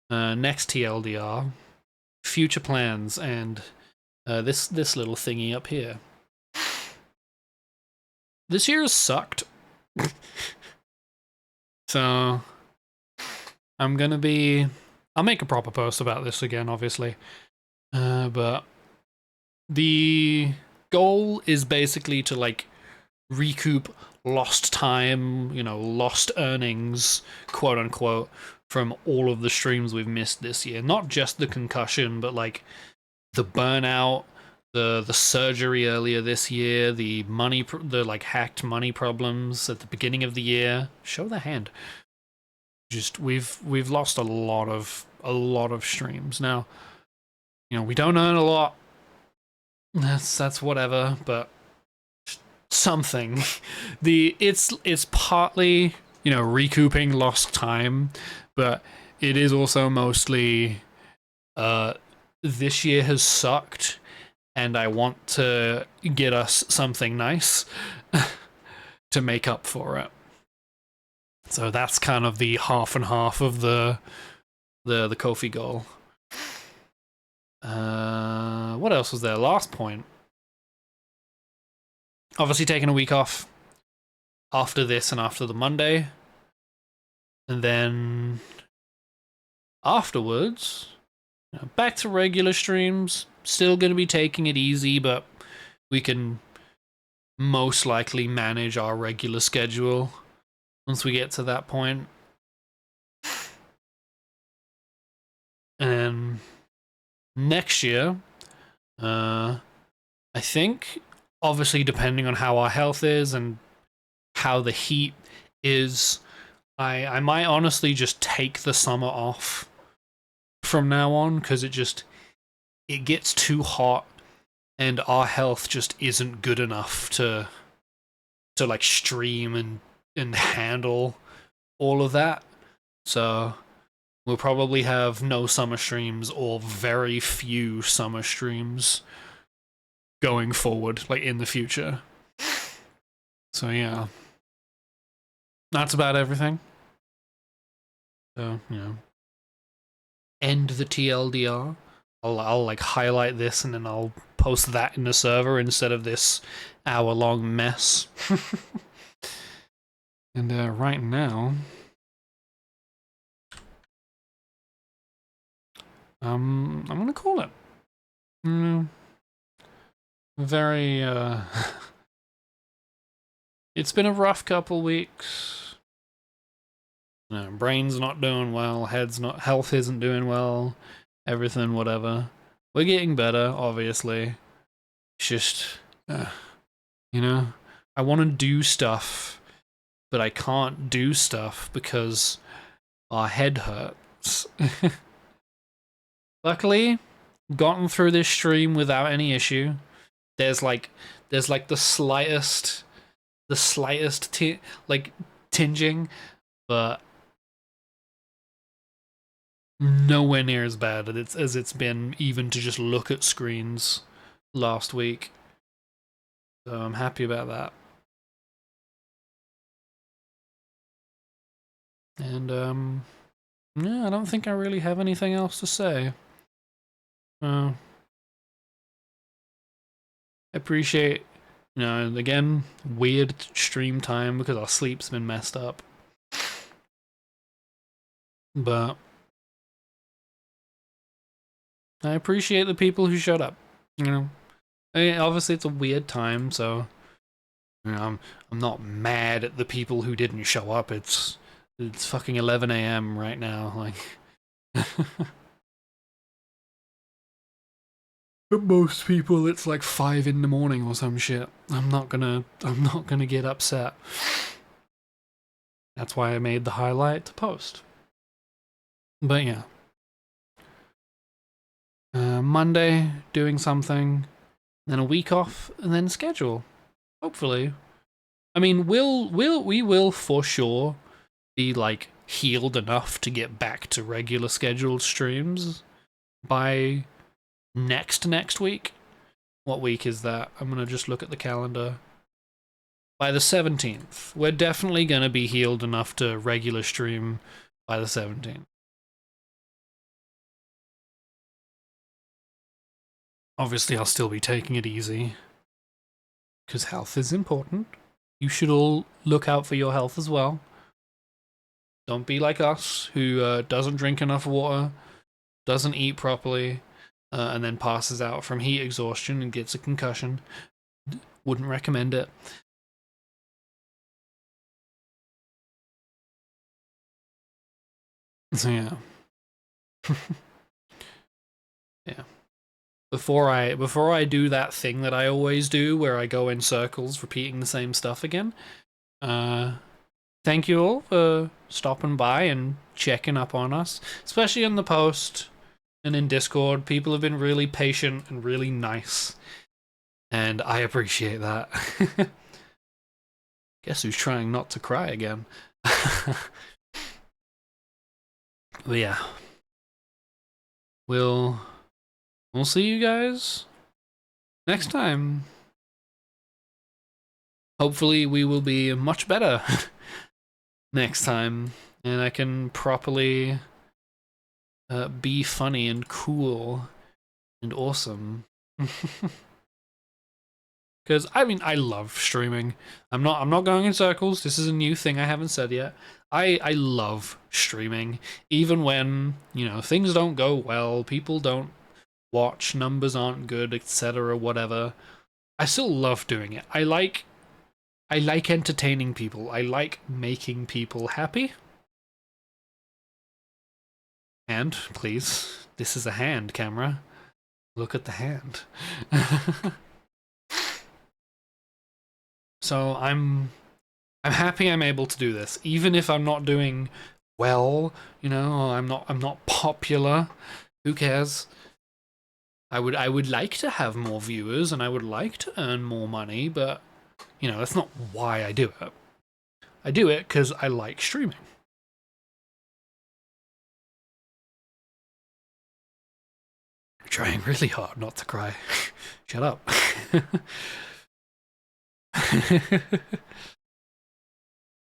Next TLDR. Future plans and this little thingy up here. This year has sucked. So I'll make a proper post about this again, obviously. But the goal is basically to like recoup lost time, lost earnings, quote unquote, from all of the streams we've missed this year. Not just the concussion, but like the burnout, the surgery earlier this year, the like hacked money problems at the beginning of the year. Show the hand. Just we've lost a lot of streams. Now, we don't earn a lot. That's whatever, but something. It's partly, recouping lost time, but it is also mostly this year has sucked, and I want to get us something nice to make up for it. So that's kind of the half and half of the Kofi goal. What else was there? Last point. Obviously taking a week off after this and after the Monday. And then afterwards, back to regular streams. Still going to be taking it easy, but we can most likely manage our regular schedule once we get to that point. And next year, I think, obviously depending on how our health is and how the heat is, I might honestly just take the summer off from now on, because it gets too hot and our health just isn't good enough to like stream and handle all of that. So we'll probably have no summer streams or very few summer streams going forward, like in the future. So yeah, that's about everything. So, end the TLDR. I'll like highlight this and then I'll post that in the server instead of this hour-long mess. And right now, I'm gonna call it. Very it's been a rough couple weeks. Brain's not doing well, health isn't doing well, everything, whatever. We're getting better, obviously. It's just, I want to do stuff, but I can't do stuff because our head hurts. Luckily, gotten through this stream without any issue. There's like the slightest tinging, but nowhere near as bad as it's been even to just look at screens last week. So I'm happy about that. And yeah, I don't think I really have anything else to say. I appreciate, again, weird stream time because our sleep's been messed up. But I appreciate the people who showed up. Obviously it's a weird time, so I'm not mad at the people who didn't show up. It's fucking 11 a.m. right now, like. But most people, it's like 5 in the morning or some shit. I'm not gonna get upset. That's why I made the highlight to post. But yeah. Monday, doing something, then a week off, and then schedule. Hopefully. I mean, we will for sure be like healed enough to get back to regular scheduled streams by next week. What week is that? I'm gonna just look at the calendar. By the 17th. We're definitely gonna be healed enough to regular stream by the 17th. Obviously, I'll still be taking it easy, because health is important. You should all look out for your health as well. Don't be like us, who doesn't drink enough water, doesn't eat properly, and then passes out from heat exhaustion and gets a concussion. Wouldn't recommend it. So yeah. Yeah. Before I do that thing that I always do where I go in circles repeating the same stuff again, thank you all for stopping by and checking up on us, especially in the post and in Discord. People have been really patient and really nice, and I appreciate that. Guess who's trying not to cry again? But yeah, we'll see you guys next time. Hopefully we will be much better next time, and I can properly be funny and cool and awesome. Because I mean, I love streaming. I'm not going in circles. This is a new thing I haven't said yet. I love streaming, even when, you know, things don't go well, people don't watch, numbers aren't good, etc. Whatever. I still love doing it. I like entertaining people. I like making people happy. And please, this is a hand, camera. Look at the hand. So I'm happy I'm able to do this, even if I'm not doing well. You know, I'm not popular. Who cares? I would like to have more viewers and I would like to earn more money, but you know, that's not why I do it. I do it because I like streaming. I'm trying really hard not to cry. Shut up.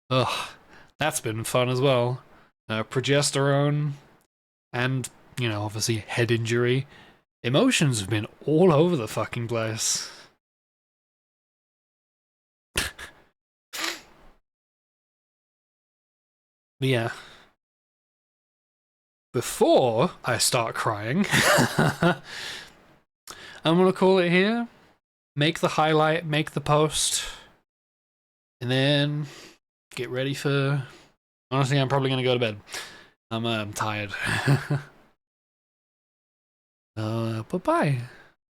Ugh, that's been fun as well. Progesterone and, you know, obviously head injury. Emotions have been all over the fucking place. But yeah. Before I start crying, I'm gonna call it here. Make the highlight, make the post, and then get ready for... Honestly, I'm probably gonna go to bed. I'm tired. Bye-bye.